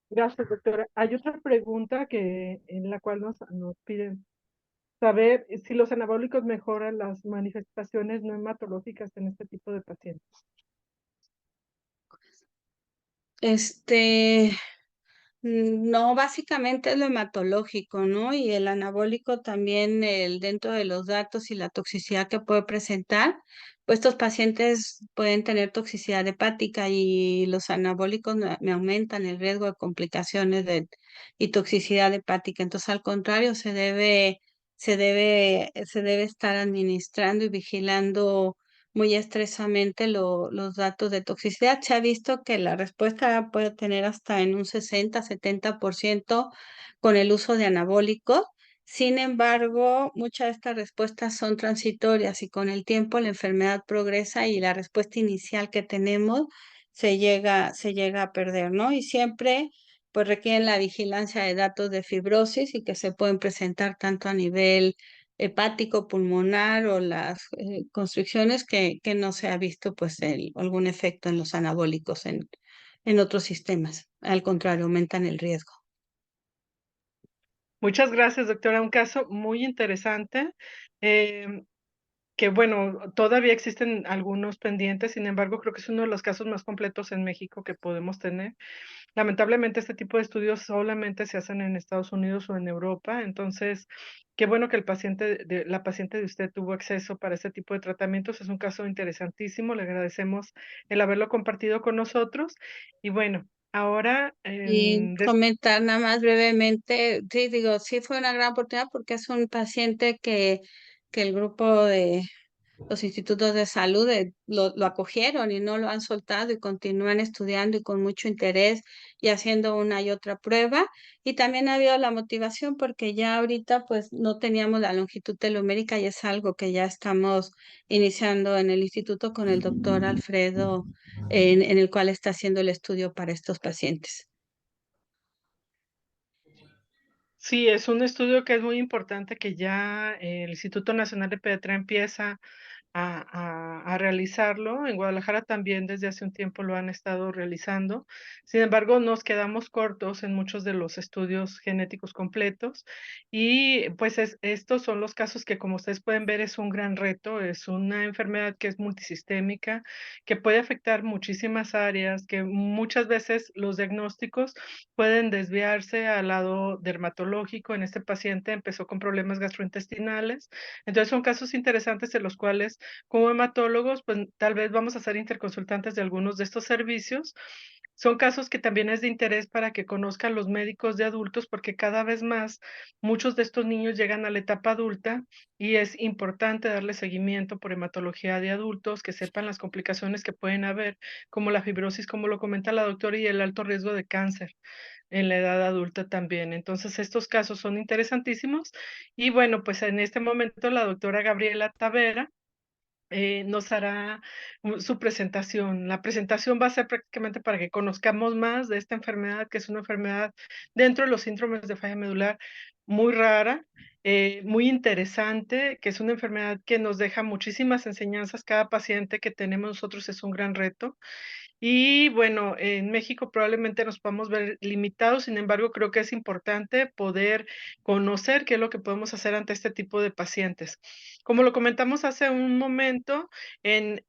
Gracias, doctora. Hay otra pregunta en la cual nos piden saber si los anabólicos mejoran las manifestaciones no hematológicas en este tipo de pacientes. Este, no, básicamente es lo hematológico, ¿no? Y el anabólico también, dentro de los datos y la toxicidad que puede presentar, pues estos pacientes pueden tener toxicidad hepática y los anabólicos me aumentan el riesgo de complicaciones y toxicidad hepática. Entonces, al contrario, se debe estar administrando y vigilando muy estrechamente los datos de toxicidad. Se ha visto que la respuesta puede tener hasta en un 60-70% con el uso de anabólicos. Sin embargo, muchas de estas respuestas son transitorias y con el tiempo la enfermedad progresa y la respuesta inicial que tenemos se llega a perder, ¿no? Y siempre pues requieren la vigilancia de datos de fibrosis y que se pueden presentar tanto a nivel hepático, pulmonar o las constricciones que no se ha visto pues algún efecto en los anabólicos en otros sistemas. Al contrario, aumentan el riesgo. Muchas gracias, doctora. Un caso muy interesante, que bueno, todavía existen algunos pendientes, sin embargo, creo que es uno de los casos más completos en México que podemos tener. Lamentablemente, este tipo de estudios solamente se hacen en Estados Unidos o en Europa, entonces, qué bueno que la paciente de usted tuvo acceso para este tipo de tratamientos. Es un caso interesantísimo, le agradecemos el haberlo compartido con nosotros. Y bueno, ahora, Y comentar nada más brevemente, sí, digo, sí fue una gran oportunidad porque es un paciente que el grupo de los institutos de salud lo acogieron y no lo han soltado y continúan estudiando y con mucho interés y haciendo una y otra prueba. Y también ha habido la motivación porque ya ahorita pues no teníamos la longitud telomérica y es algo que ya estamos iniciando en el instituto con el doctor Alfredo, en el cual está haciendo el estudio para estos pacientes. sí, es un estudio que es muy importante que ya el Instituto Nacional de Pediatría empieza a realizarlo. En Guadalajara también desde hace un tiempo lo han estado realizando. Sin embargo, nos quedamos cortos en muchos de los estudios genéticos completos y pues estos son los casos que, como ustedes pueden ver, es un gran reto, es una enfermedad que es multisistémica, que puede afectar muchísimas áreas, que muchas veces los diagnósticos pueden desviarse al lado dermatológico. En este paciente empezó con problemas gastrointestinales, entonces son casos interesantes en los cuales como hematólogos, pues tal vez vamos a ser interconsultantes de algunos de estos servicios. Son casos que también es de interés para que conozcan los médicos de adultos, porque cada vez más muchos de estos niños llegan a la etapa adulta y es importante darle seguimiento por hematología de adultos, que sepan las complicaciones que pueden haber, como la fibrosis, como lo comenta la doctora, y el alto riesgo de cáncer en la edad adulta también. Entonces, estos casos son interesantísimos. Y bueno, pues en este momento la doctora Gabriela Tavera nos hará su presentación. La presentación va a ser prácticamente para que conozcamos más de esta enfermedad, que es una enfermedad dentro de los síndromes de falla medular muy rara, muy interesante, que es una enfermedad que nos deja muchísimas enseñanzas. Cada paciente que tenemos nosotros es un gran reto. Y bueno, en México probablemente nos podamos ver limitados, sin embargo, creo que es importante poder conocer qué es lo que podemos hacer ante este tipo de pacientes. Como lo comentamos hace un momento, en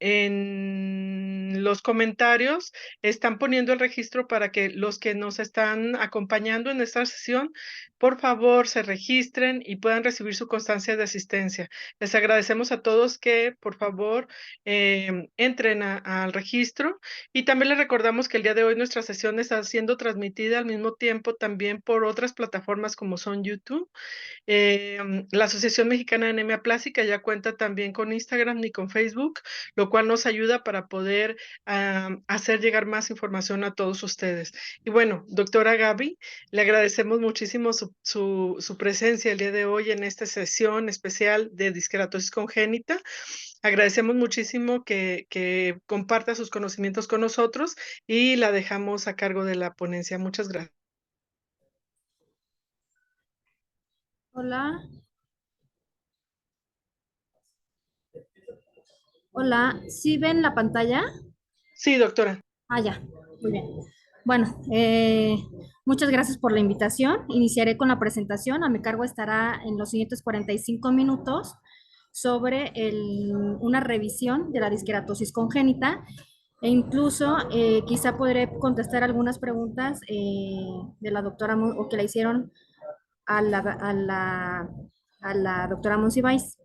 los comentarios están poniendo el registro para que los que nos están acompañando en esta sesión, por favor, se registren y puedan recibir su constancia de asistencia. Les agradecemos a todos que, por favor, entren al registro y también les recordamos que el día de hoy nuestra sesión está siendo transmitida al mismo tiempo también por otras plataformas como son YouTube. La Asociación Mexicana de Anemia Plástica ya cuenta también con Instagram y con Facebook, lo cual nos ayuda para poder poder hacer llegar más información a todos ustedes. Y bueno, doctora Gaby, le agradecemos muchísimo su presencia el día de hoy en esta sesión especial de disqueratosis congénita. Agradecemos muchísimo que comparta sus conocimientos con nosotros y la dejamos a cargo de la ponencia. Muchas gracias. Hola. Hola, ¿sí ven la pantalla? Sí, doctora. Ah, ya, muy bien. Bueno, muchas gracias por la invitación. Iniciaré con la presentación. A mi cargo estará en los siguientes 45 minutos sobre una revisión de la disqueratosis congénita e incluso quizá podré contestar algunas preguntas de la doctora o que le hicieron a la doctora Monsiváis.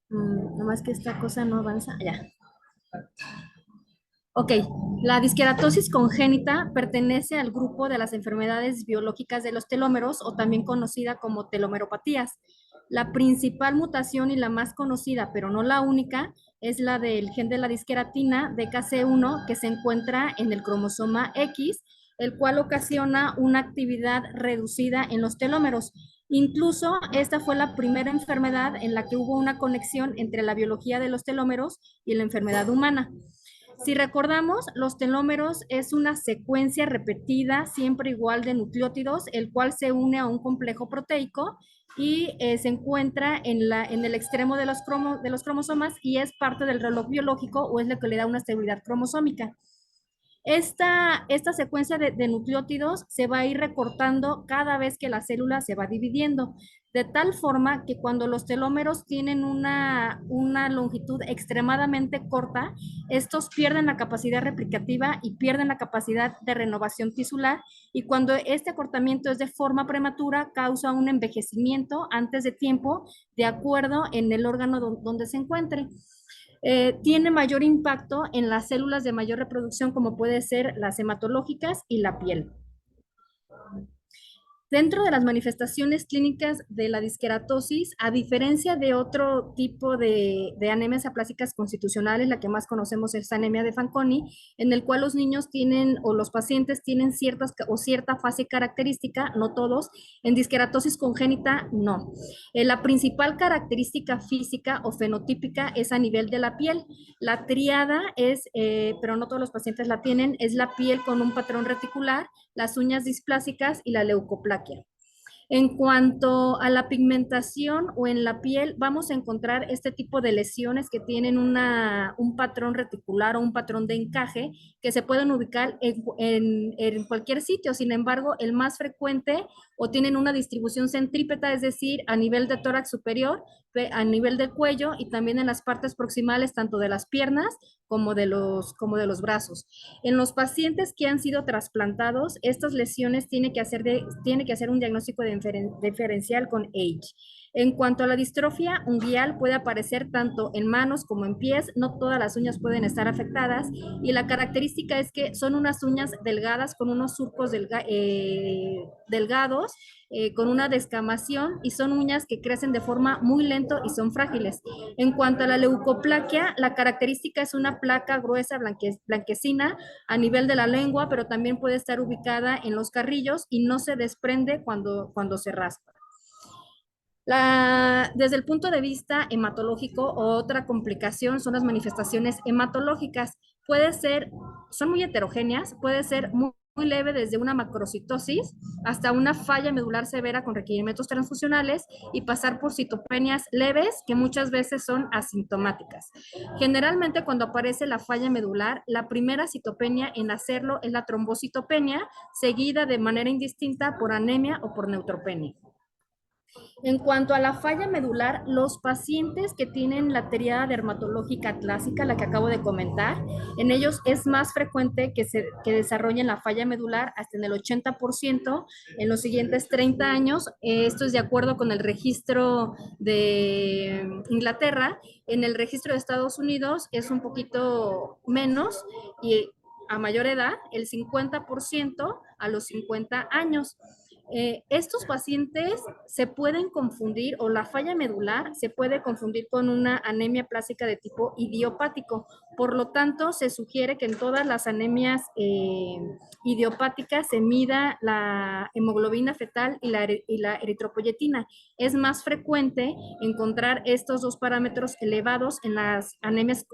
Nomás que esta cosa no avanza. Ya. Ok, la disqueratosis congénita pertenece al grupo de las enfermedades biológicas de los telómeros o también conocida como telomeropatías. La principal mutación y la más conocida, pero no la única, es la del gen de la disqueratina DKC1 que se encuentra en el cromosoma X, el cual ocasiona una actividad reducida en los telómeros. Incluso esta fue la primera enfermedad en la que hubo una conexión entre la biología de los telómeros y la enfermedad humana. Si recordamos, los telómeros es una secuencia repetida, siempre igual de nucleótidos, el cual se une a un complejo proteico y se encuentra en el extremo de los cromosomas y es parte del reloj biológico o es lo que le da una estabilidad cromosómica. Esta secuencia de nucleótidos se va a ir recortando cada vez que la célula se va dividiendo, de tal forma que cuando los telómeros tienen una longitud extremadamente corta, estos pierden la capacidad replicativa y pierden la capacidad de renovación tisular, y cuando este acortamiento es de forma prematura, causa un envejecimiento antes de tiempo, de acuerdo en el órgano donde se encuentre. Tiene mayor impacto en las células de mayor reproducción, como puede ser las hematológicas y la piel. Dentro de las manifestaciones clínicas de la disqueratosis, a diferencia de otro tipo de anemias aplásicas constitucionales, la que más conocemos es anemia de Fanconi, en el cual los niños tienen o los pacientes tienen cierta fase característica, no todos. En disqueratosis congénita, no. La principal característica física o fenotípica es a nivel de la piel. La tríada es, pero no todos los pacientes la tienen, es la piel con un patrón reticular, las uñas displásicas y la leucoplaquia. En cuanto a la pigmentación o en la piel, vamos a encontrar este tipo de lesiones que tienen un patrón reticular o un patrón de encaje que se pueden ubicar en cualquier sitio. Sin embargo, el más frecuente o tienen una distribución centrípeta, es decir, a nivel de tórax superior, a nivel del cuello y también en las partes proximales, tanto de las piernas como de los brazos. En los pacientes que han sido trasplantados, estas lesiones tiene que hacer un diagnóstico diferencial con age. En cuanto a la distrofia unguial, puede aparecer tanto en manos como en pies, no todas las uñas pueden estar afectadas y la característica es que son unas uñas delgadas con unos surcos delgados, con una descamación y son uñas que crecen de forma muy lento y son frágiles. En cuanto a la leucoplaquia, la característica es una placa gruesa blanquecina a nivel de la lengua, pero también puede estar ubicada en los carrillos y no se desprende cuando se raspa. Desde el punto de vista hematológico, otra complicación son las manifestaciones hematológicas. Son muy heterogéneas, puede ser muy leve desde una macrocitosis hasta una falla medular severa con requerimientos transfusionales y pasar por citopenias leves que muchas veces son asintomáticas. Generalmente cuando aparece la falla medular, la primera citopenia en hacerlo es la trombocitopenia, seguida de manera indistinta por anemia o por neutropenia. En cuanto a la falla medular, los pacientes que tienen la tríada dermatológica clásica, la que acabo de comentar, en ellos es más frecuente que desarrollen la falla medular hasta en el 80% en los siguientes 30 años. Esto es de acuerdo con el registro de Inglaterra. En el registro de Estados Unidos es un poquito menos y a mayor edad, el 50% a los 50 años. Estos pacientes se pueden confundir, o la falla medular se puede confundir con una anemia plástica de tipo idiopático. Por lo tanto, se sugiere que en todas las anemias idiopáticas se mida la hemoglobina fetal y la eritropoyetina. Es más frecuente encontrar estos dos parámetros elevados en las anemias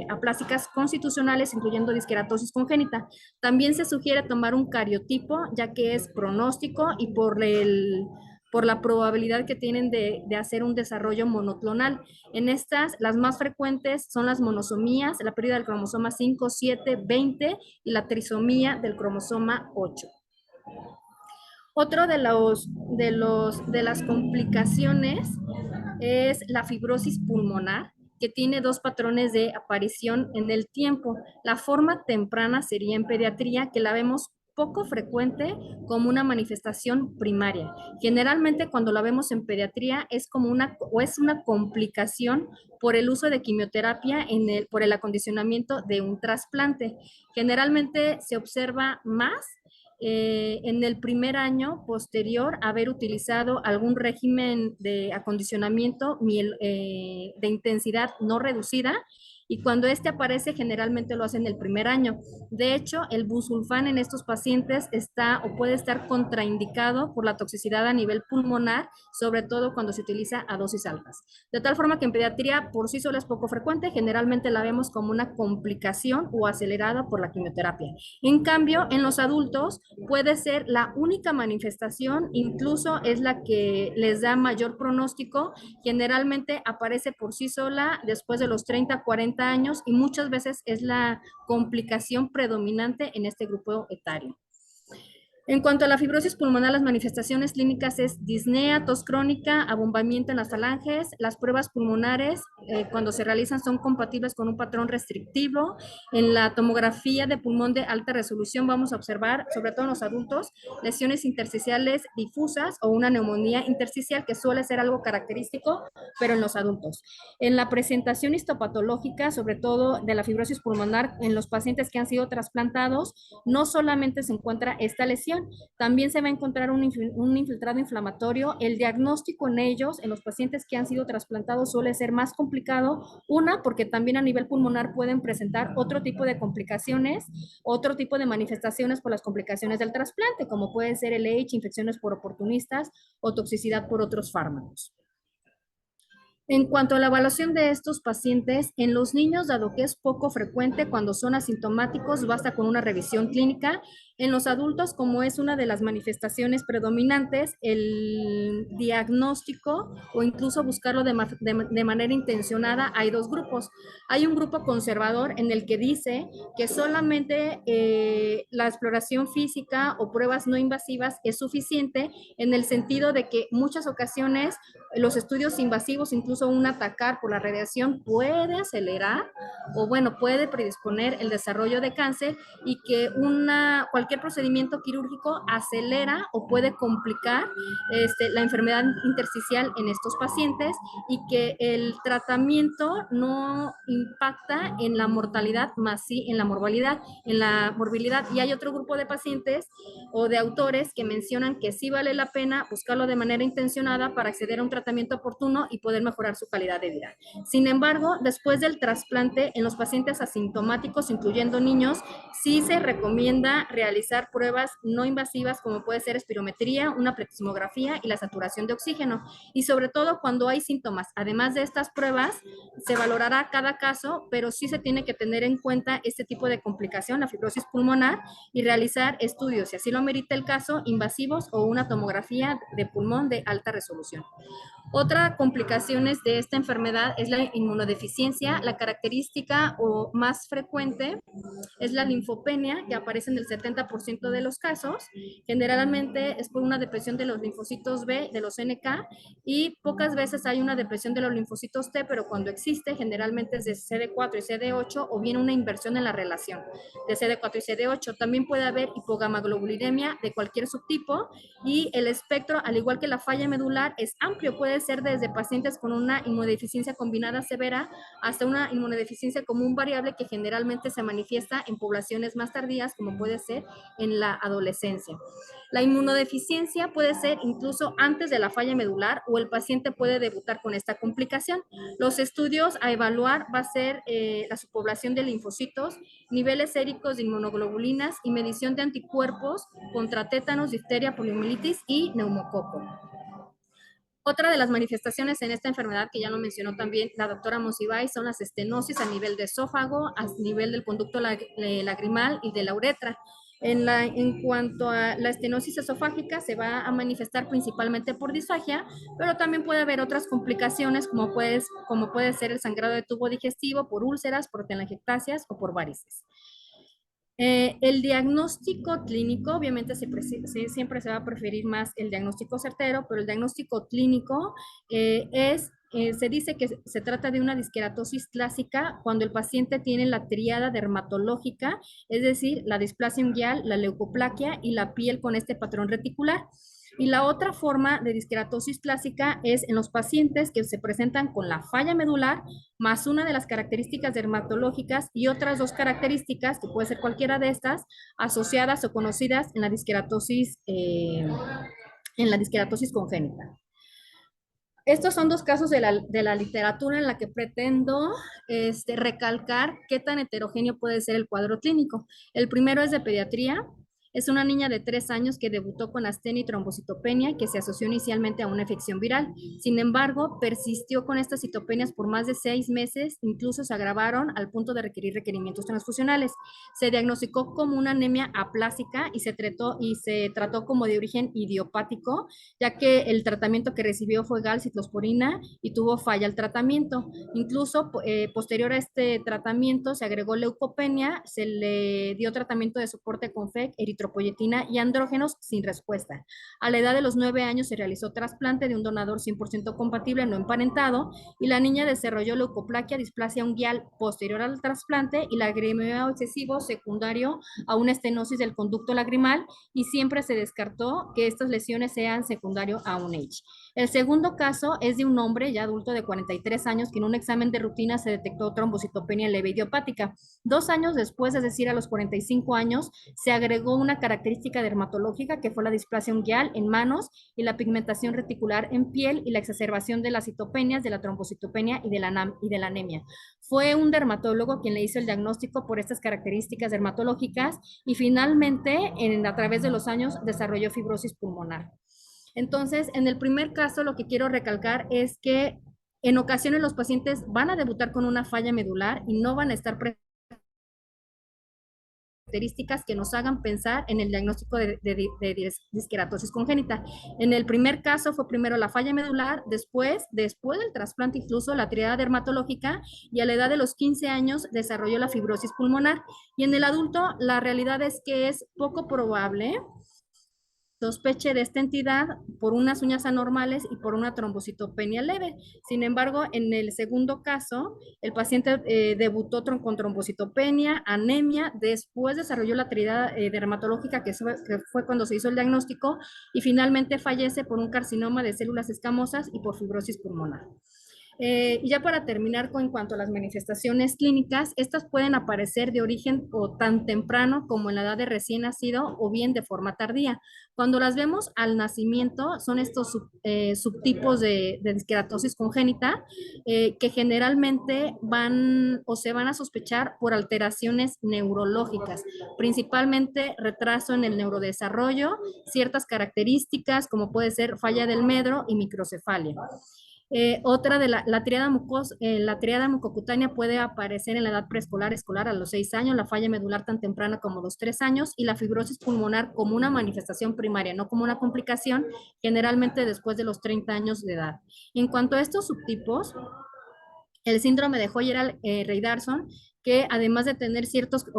aplásicas constitucionales, incluyendo disqueratosis congénita. También se sugiere tomar un cariotipo, ya que es pronóstico y por la probabilidad que tienen de hacer un desarrollo monoclonal. En estas, las más frecuentes son las monosomías, la pérdida del cromosoma 5, 7, 20 y la trisomía del cromosoma 8. Otro de las complicaciones es la fibrosis pulmonar, que tiene dos patrones de aparición en el tiempo. La forma temprana sería en pediatría, que la vemos poco frecuente como una manifestación primaria. Generalmente cuando la vemos en pediatría es una complicación por el uso de quimioterapia por el acondicionamiento de un trasplante. Generalmente se observa más en el primer año posterior a haber utilizado algún régimen de acondicionamiento de intensidad no reducida, y cuando este aparece generalmente lo hacen en el primer año. De hecho, el busulfán en estos pacientes está o puede estar contraindicado por la toxicidad a nivel pulmonar, sobre todo cuando se utiliza a dosis altas. De tal forma que en pediatría por sí sola es poco frecuente, generalmente la vemos como una complicación o acelerada por la quimioterapia. En cambio, en los adultos puede ser la única manifestación, incluso es la que les da mayor pronóstico. Generalmente aparece por sí sola después de los 30, 40 años y muchas veces es la complicación predominante en este grupo etario. En cuanto a la fibrosis pulmonar, las manifestaciones clínicas es disnea, tos crónica, abombamiento en las falanges. Las pruebas pulmonares, cuando se realizan, son compatibles con un patrón restrictivo. En la tomografía de pulmón de alta resolución vamos a observar, sobre todo en los adultos, lesiones intersticiales difusas o una neumonía intersticial, que suele ser algo característico, pero en los adultos. En la presentación histopatológica, sobre todo de la fibrosis pulmonar en los pacientes que han sido trasplantados, no solamente se encuentra esta lesión, también se va a encontrar un infiltrado inflamatorio. El diagnóstico en ellos, en los pacientes que han sido trasplantados, suele ser más complicado. Una, porque también a nivel pulmonar pueden presentar otro tipo de complicaciones, otro tipo de manifestaciones por las complicaciones del trasplante, como puede ser el LH, infecciones por oportunistas o toxicidad por otros fármacos. En cuanto a la evaluación de estos pacientes, en los niños, dado que es poco frecuente, cuando son asintomáticos, basta con una revisión clínica. En los adultos, como es una de las manifestaciones predominantes, el diagnóstico o incluso buscarlo de manera intencionada, hay dos grupos. Hay un grupo conservador en el que dice que solamente la exploración física o pruebas no invasivas es suficiente, en el sentido de que muchas ocasiones los estudios invasivos, incluso un atacar por la radiación, puede acelerar o puede predisponer el desarrollo de cáncer, y que cualquier procedimiento quirúrgico acelera o puede complicar la enfermedad intersticial en estos pacientes, y que el tratamiento no impacta en la mortalidad, más sí en la morbilidad. Y hay otro grupo de pacientes o de autores que mencionan que sí vale la pena buscarlo de manera intencionada para acceder a un tratamiento oportuno y poder mejorar su calidad de vida. Sin embargo, después del trasplante, en los pacientes asintomáticos, incluyendo niños, sí se recomienda realizar pruebas no invasivas, como puede ser espirometría, una plethysmografía y la saturación de oxígeno. Y sobre todo cuando hay síntomas. Además de estas pruebas, se valorará cada caso, pero sí se tiene que tener en cuenta este tipo de complicación, la fibrosis pulmonar, y realizar estudios, si así lo amerita el caso, invasivos o una tomografía de pulmón de alta resolución. Otra complicaciones de esta enfermedad es la inmunodeficiencia. La característica o más frecuente es la linfopenia, que aparece en el 70% de los casos. Generalmente es por una depresión de los linfocitos B, de los NK, y pocas veces hay una depresión de los linfocitos T, pero cuando existe, generalmente es de CD4 y CD8, o bien una inversión en la relación de CD4 y CD8. También puede haber hipogamaglobulinemia de cualquier subtipo, y el espectro, al igual que la falla medular, es amplio. Puede ser desde pacientes con una inmunodeficiencia combinada severa hasta una inmunodeficiencia común variable que generalmente se manifiesta en poblaciones más tardías, como puede ser en la adolescencia. La inmunodeficiencia puede ser incluso antes de la falla medular o el paciente puede debutar con esta complicación. Los estudios a evaluar va a ser la subpoblación de linfocitos, niveles séricos de inmunoglobulinas y medición de anticuerpos contra tétanos, difteria, poliomielitis y neumococo. Otra de las manifestaciones en esta enfermedad, que ya lo mencionó también la doctora Monsiváis, son las estenosis a nivel de esófago, a nivel del conducto lagrimal y de la uretra. En cuanto a la estenosis esofágica, se va a manifestar principalmente por disfagia, pero también puede haber otras complicaciones como puede ser el sangrado de tubo digestivo por úlceras, por telangiectasias o por varices. El diagnóstico clínico, obviamente siempre se va a preferir más el diagnóstico certero, pero el diagnóstico clínico se dice que se trata de una disqueratosis clásica cuando el paciente tiene la tríada dermatológica, es decir, la displasia unguial, la leucoplaquia y la piel con este patrón reticular. Y la otra forma de disqueratosis clásica es en los pacientes que se presentan con la falla medular, más una de las características dermatológicas y otras dos características, que puede ser cualquiera de estas, asociadas o conocidas en la disqueratosis congénita. Estos son dos casos de la literatura en la que pretendo recalcar qué tan heterogéneo puede ser el cuadro clínico. El primero es de pediatría. Es una niña de 3 años que debutó con astenia y trombocitopenia, que se asoció inicialmente a una infección viral. Sin embargo, persistió con estas citopenias por más de 6 meses, incluso se agravaron al punto de requerir requerimientos transfusionales. Se diagnosticó como una anemia aplásica y se trató como de origen idiopático, ya que el tratamiento que recibió fue galciclosporina y tuvo falla al tratamiento. Incluso posterior a este tratamiento se agregó leucopenia, se le dio tratamiento de soporte con FEC, eritropoyetina y andrógenos sin respuesta. A la edad de los 9 años se realizó trasplante de un donador 100% compatible no emparentado y la niña desarrolló leucoplaquia, displasia unguial posterior al trasplante y lagrimeo excesivo secundario a una estenosis del conducto lagrimal y siempre se descartó que estas lesiones sean secundario a un AIDS. El segundo caso es de un hombre ya adulto de 43 años que en un examen de rutina se detectó trombocitopenia leve idiopática. 2 años después, es decir, a los 45 años, se agregó una característica dermatológica que fue la displasia unguial en manos y la pigmentación reticular en piel y la exacerbación de las citopenias, de la trombocitopenia y de la anemia. Fue un dermatólogo quien le hizo el diagnóstico por estas características dermatológicas y finalmente, a través de los años, desarrolló fibrosis pulmonar. Entonces, en el primer caso, lo que quiero recalcar es que en ocasiones los pacientes van a debutar con una falla medular y no van a estar características que nos hagan pensar en el diagnóstico de disqueratosis congénita. En el primer caso fue primero la falla medular, después del trasplante incluso la tríada dermatológica y a la edad de los 15 años desarrolló la fibrosis pulmonar. Y en el adulto la realidad es que es poco probable sospeche de esta entidad por unas uñas anormales y por una trombocitopenia leve. Sin embargo, en el segundo caso, el paciente debutó con trombocitopenia, anemia, después desarrolló la tríada dermatológica, que fue cuando se hizo el diagnóstico, y finalmente fallece por un carcinoma de células escamosas y por fibrosis pulmonar. Y ya para terminar en cuanto a las manifestaciones clínicas, estas pueden aparecer de origen o tan temprano como en la edad de recién nacido o bien de forma tardía. Cuando las vemos al nacimiento son estos subtipos de disqueratosis congénita que generalmente se van a sospechar por alteraciones neurológicas, principalmente retraso en el neurodesarrollo, ciertas características como puede ser falla del medro y microcefalia. Otra de la triada mucocutánea puede aparecer en la edad preescolar, escolar a los 6 años, la falla medular tan temprana como los 3 años y la fibrosis pulmonar como una manifestación primaria, no como una complicación, generalmente después de los 30 años de edad. En cuanto a estos subtipos, el síndrome de Hoyer-Reidarson, que además de tener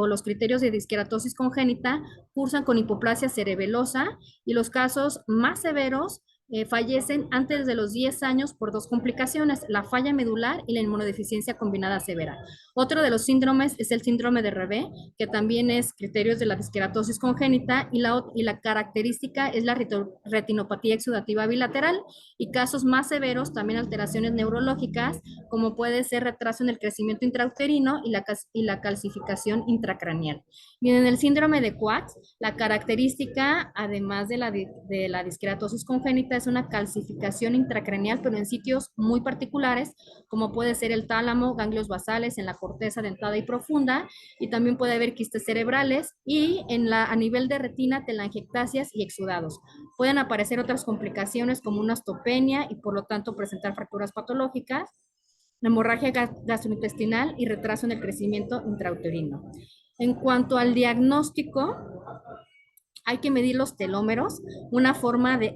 los criterios de disqueratosis congénita, cursan con hipoplasia cerebelosa y los casos más severos fallecen antes de los 10 años por dos complicaciones, la falla medular y la inmunodeficiencia combinada severa. Otro de los síndromes es el síndrome de Revée, que también es criterios de la disqueratosis congénita, y la característica es la retinopatía exudativa bilateral, y casos más severos también alteraciones neurológicas, como puede ser retraso en el crecimiento intrauterino y la calcificación intracraneal. Bien, en el síndrome de Coats, la característica, además de la disqueratosis congénita, es una calcificación intracraneal, pero en sitios muy particulares, como puede ser el tálamo, ganglios basales, en la corteza dentada y profunda, y también puede haber quistes cerebrales, y a nivel de retina, telangiectasias y exudados. Pueden aparecer otras complicaciones como una osteopenia y por lo tanto presentar fracturas patológicas, hemorragia gastrointestinal y retraso en el crecimiento intrauterino. En cuanto al diagnóstico, hay que medir los telómeros,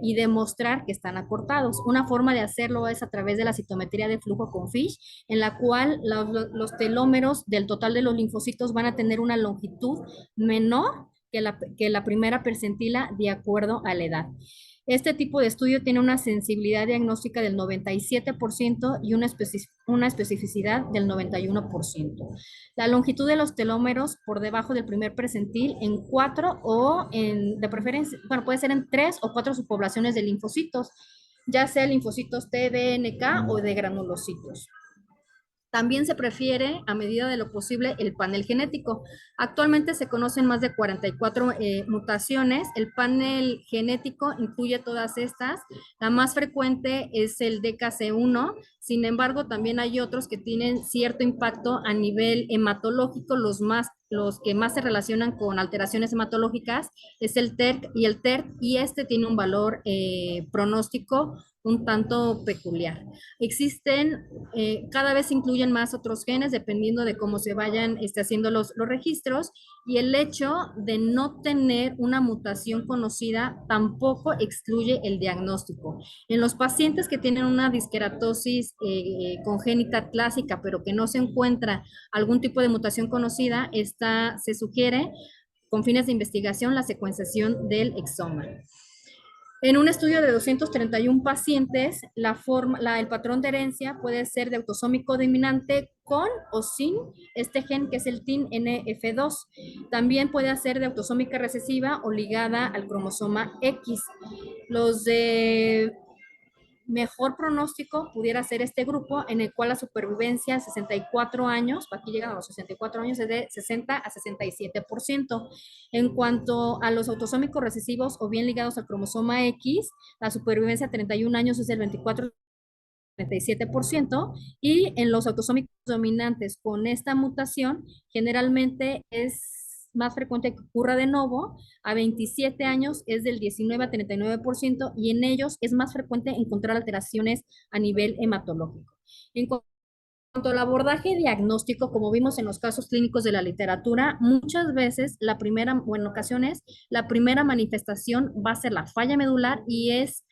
y demostrar que están acortados. Una forma de hacerlo es a través de la citometría de flujo con FISH, en la cual los telómeros del total de los linfocitos van a tener una longitud menor que la primera percentila de acuerdo a la edad. Este tipo de estudio tiene una sensibilidad diagnóstica del 97% y una especificidad del 91%. La longitud de los telómeros por debajo del primer percentil en 4 o de preferencia, bueno, puede ser en 3 o 4 subpoblaciones de linfocitos, ya sea linfocitos T, D, NK o de granulocitos. También se prefiere, a medida de lo posible, el panel genético. Actualmente se conocen más de 44 mutaciones. El panel genético incluye todas estas. La más frecuente es el DKC1. Sin embargo, también hay otros que tienen cierto impacto a nivel hematológico. Los que más se relacionan con alteraciones hematológicas es el TERC y el TERT, y este tiene un valor pronóstico un tanto peculiar. Cada vez se incluyen más otros genes dependiendo de cómo se vayan haciendo los registros, y el hecho de no tener una mutación conocida tampoco excluye el diagnóstico. En los pacientes que tienen una disqueratosis congénita clásica, pero que no se encuentra algún tipo de mutación conocida, se sugiere con fines de investigación la secuenciación del exoma. En un estudio de 231 pacientes, el patrón de herencia puede ser de autosómico dominante con o sin este gen, que es el TINF2. También puede ser de autosómica recesiva o ligada al cromosoma X. Los de mejor pronóstico pudiera ser este grupo, en el cual la supervivencia a 64 años, aquí llegan a los 64 años, es de 60 a 67%. En cuanto a los autosómicos recesivos o bien ligados al cromosoma X, la supervivencia a 31 años es del 24 37%, y en los autosómicos dominantes con esta mutación generalmente es más frecuente que ocurra de nuevo, a 27 años es del 19 a 39%, y en ellos es más frecuente encontrar alteraciones a nivel hematológico. En cuanto al abordaje diagnóstico, como vimos en los casos clínicos de la literatura, muchas veces en ocasiones, la primera manifestación va a ser la falla medular, y es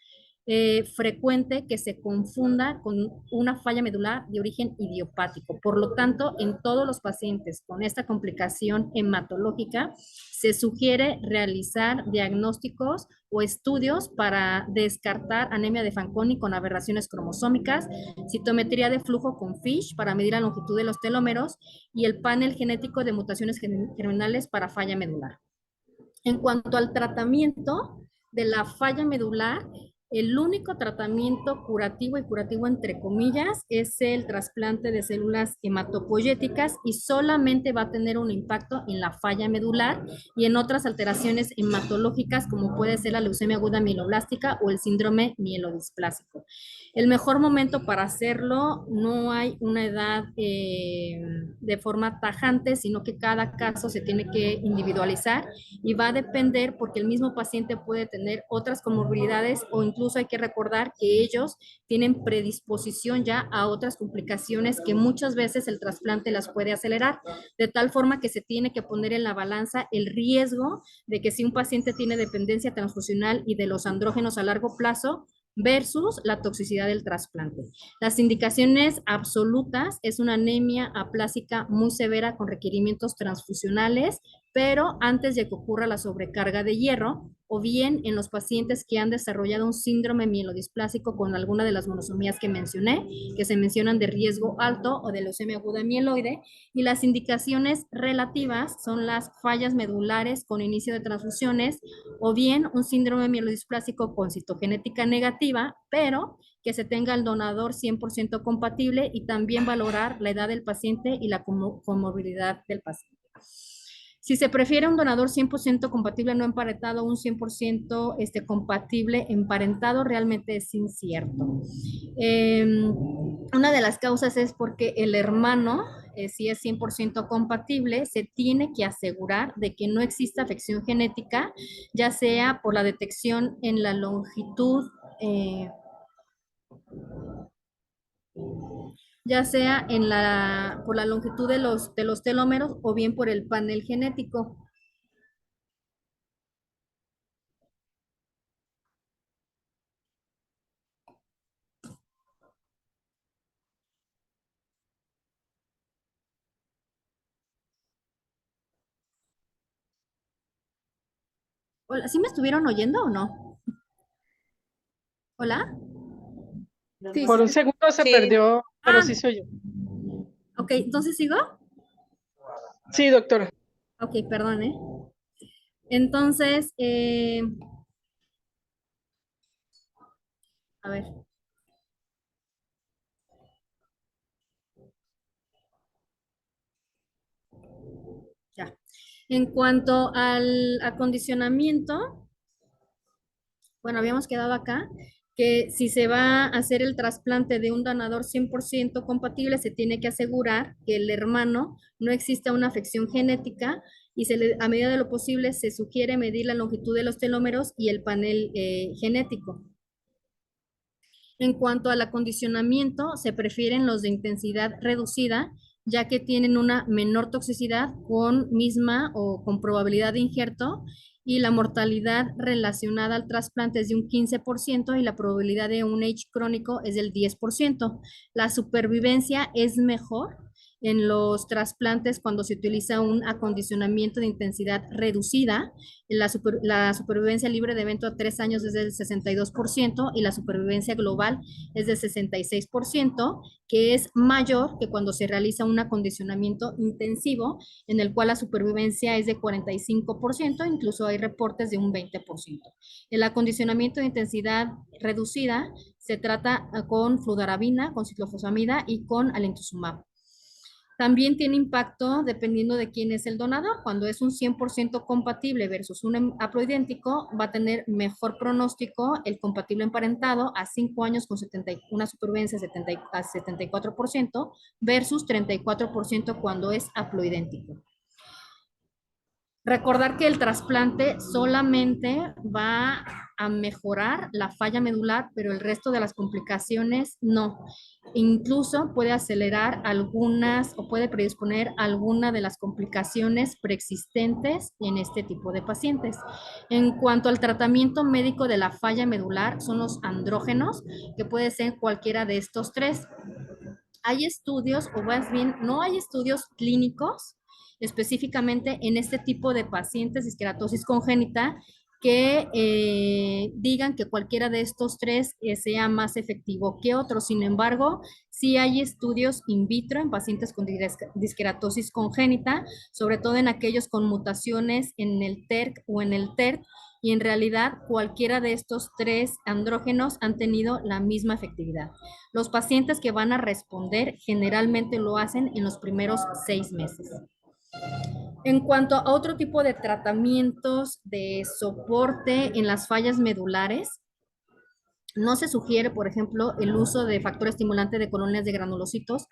frecuente que se confunda con una falla medular de origen idiopático. Por lo tanto, en todos los pacientes con esta complicación hematológica, se sugiere realizar diagnósticos o estudios para descartar anemia de Fanconi con aberraciones cromosómicas, citometría de flujo con FISH para medir la longitud de los telómeros, y el panel genético de mutaciones germinales para falla medular. En cuanto al tratamiento de la falla medular, el único tratamiento curativo, y curativo entre comillas, es el trasplante de células hematopoyéticas, y solamente va a tener un impacto en la falla medular y en otras alteraciones hematológicas, como puede ser la leucemia aguda mieloblástica o el síndrome mielodisplásico. El mejor momento para hacerlo, no hay una edad de forma tajante, sino que cada caso se tiene que individualizar, y va a depender porque el mismo paciente puede tener otras comorbilidades, o incluso hay que recordar que ellos tienen predisposición ya a otras complicaciones que muchas veces el trasplante las puede acelerar, de tal forma que se tiene que poner en la balanza el riesgo de que si un paciente tiene dependencia transfusional y de los andrógenos a largo plazo, versus la toxicidad del trasplante. Las indicaciones absolutas es una anemia aplásica muy severa con requerimientos transfusionales, pero antes de que ocurra la sobrecarga de hierro, o bien en los pacientes que han desarrollado un síndrome mielodisplásico con alguna de las monosomías que mencioné, que se mencionan de riesgo alto o de leucemia aguda mieloide, y las indicaciones relativas son las fallas medulares con inicio de transfusiones, o bien un síndrome mielodisplásico con citogenética negativa, pero que se tenga el donador 100% compatible, y también valorar la edad del paciente y la comorbilidad del paciente. Si se prefiere un donador 100% compatible no emparentado, un 100% compatible emparentado, realmente es incierto. Una de las causas es porque el hermano, si es 100% compatible, se tiene que asegurar de que no exista afección genética, ya sea por la detección en la longitud, ya sea por la longitud de los telómeros, o bien por el panel genético. Hola, ¿sí me estuvieron oyendo o no? ¿Hola? Sí, Por un segundo se sí. perdió, pero Ah, sí soy yo. ok, entonces sigo. Sí, doctora. Ok, perdón, ¿eh? Entonces, a ver, ya. En cuanto al acondicionamiento, bueno, habíamos quedado acá que si se va a hacer el trasplante de un donador 100% compatible, se tiene que asegurar que el hermano no exista una afección genética, y a medida de lo posible se sugiere medir la longitud de los telómeros y el panel genético. En cuanto al acondicionamiento, se prefieren los de intensidad reducida, ya que tienen una menor toxicidad con misma o con probabilidad de injerto, y la mortalidad relacionada al trasplante es de un 15% y la probabilidad de un H crónico es del 10%. La supervivencia es mejor en los trasplantes cuando se utiliza un acondicionamiento de intensidad reducida. La supervivencia libre de evento a 3 años es del 62% y la supervivencia global es del 66%, que es mayor que cuando se realiza un acondicionamiento intensivo, en el cual la supervivencia es de 45%, incluso hay reportes de un 20%. El acondicionamiento de intensidad reducida se trata con fludarabina, con ciclofosfamida y con alemtuzumab. También tiene impacto dependiendo de quién es el donador. Cuando es un 100% compatible versus un haploidéntico, va a tener mejor pronóstico el compatible emparentado a 5 años con una supervivencia de 74% versus 34% cuando es haploidéntico. Recordar que el trasplante solamente va a mejorar la falla medular, pero el resto de las complicaciones no. Incluso puede acelerar algunas o puede predisponer alguna de las complicaciones preexistentes en este tipo de pacientes. En cuanto al tratamiento médico de la falla medular, son los andrógenos, que puede ser cualquiera de estos tres. Hay estudios, o más bien no hay estudios clínicos específicamente en este tipo de pacientes de esclerosis congénita que digan que cualquiera de estos tres sea más efectivo que otro. Sin embargo, sí hay estudios in vitro en pacientes con disqueratosis congénita, sobre todo en aquellos con mutaciones en el TERC o en el TERT, y en realidad cualquiera de estos tres andrógenos han tenido la misma efectividad. Los pacientes que van a responder generalmente lo hacen en los primeros 6 meses. En cuanto a otro tipo de tratamientos de soporte en las fallas medulares, no se sugiere, por ejemplo, el uso de factor estimulante de colonias de granulocitos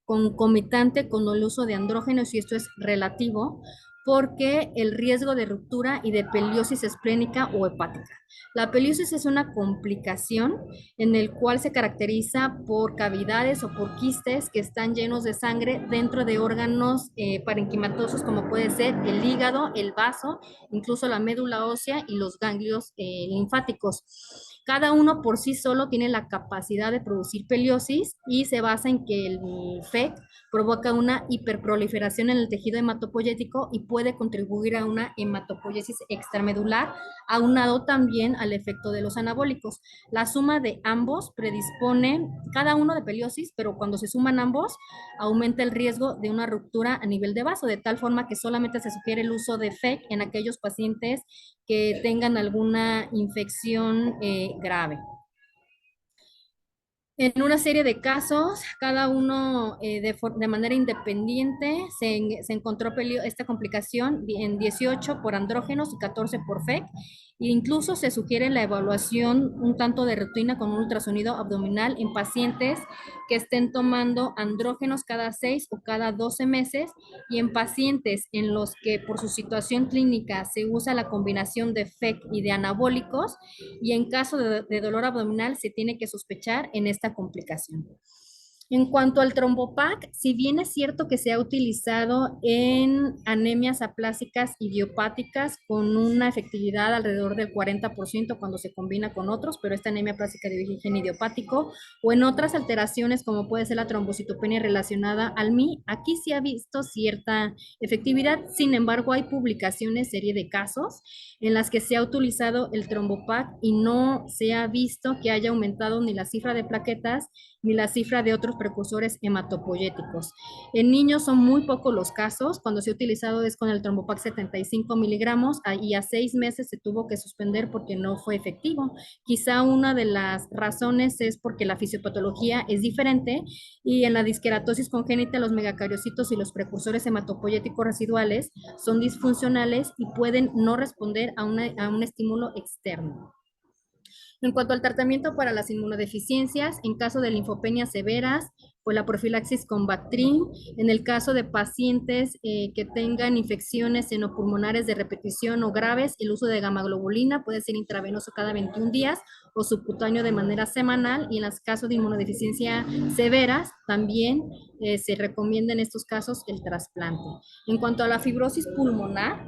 concomitante con el uso de andrógenos, y esto es relativo, porque el riesgo de ruptura y de peliosis esplénica o hepática. La peliosis es una complicación en el cual se caracteriza por cavidades o por quistes que están llenos de sangre dentro de órganos parenquimatosos, como puede ser el hígado, el vaso, incluso la médula ósea y los ganglios linfáticos. Cada uno por sí solo tiene la capacidad de producir peliosis y se basa en que el FEC provoca una hiperproliferación en el tejido hematopoyético y puede contribuir a una hematopoiesis extramedular, aunado también al efecto de los anabólicos. La suma de ambos predispone cada uno de peliosis, pero cuando se suman ambos, aumenta el riesgo de una ruptura a nivel de vaso, de tal forma que solamente se sugiere el uso de FEC en aquellos pacientes que tengan alguna infección grave. En una serie de casos, cada uno de manera independiente se encontró esta complicación en 18 por andrógenos y 14 por FEC. E incluso se sugiere la evaluación un tanto de rutina con un ultrasonido abdominal en pacientes que estén tomando andrógenos cada 6 o cada 12 meses y en pacientes en los que por su situación clínica se usa la combinación de FEC y de anabólicos, y en caso de dolor abdominal se tiene que sospechar en esta complicación. En cuanto al trombopac, si bien es cierto que se ha utilizado en anemias aplásicas idiopáticas con una efectividad alrededor del 40% cuando se combina con otros, pero esta anemia plástica de origen idiopático, o en otras alteraciones como puede ser la trombocitopenia relacionada al MI, aquí sí ha visto cierta efectividad. Sin embargo, hay publicaciones, serie de casos, en las que se ha utilizado el trombopac y no se ha visto que haya aumentado ni la cifra de plaquetas ni la cifra de otros precursores hematopoyéticos. En niños son muy pocos los casos. Cuando se ha utilizado es con el trombopac 75 miligramos y a 6 meses se tuvo que suspender porque no fue efectivo. Quizá una de las razones es porque la fisiopatología es diferente y en la disqueratosis congénita los megacariocitos y los precursores hematopoyéticos residuales son disfuncionales y pueden no responder a un estímulo externo. En cuanto al tratamiento para las inmunodeficiencias, en caso de linfopenias severas, pues la profilaxis con Bactrim. En el caso de pacientes que tengan infecciones senopulmonares de repetición o graves, el uso de gamaglobulina puede ser intravenoso cada 21 días o subcutáneo de manera semanal. Y en los casos de inmunodeficiencia severas, también se recomienda en estos casos el trasplante. En cuanto a la fibrosis pulmonar,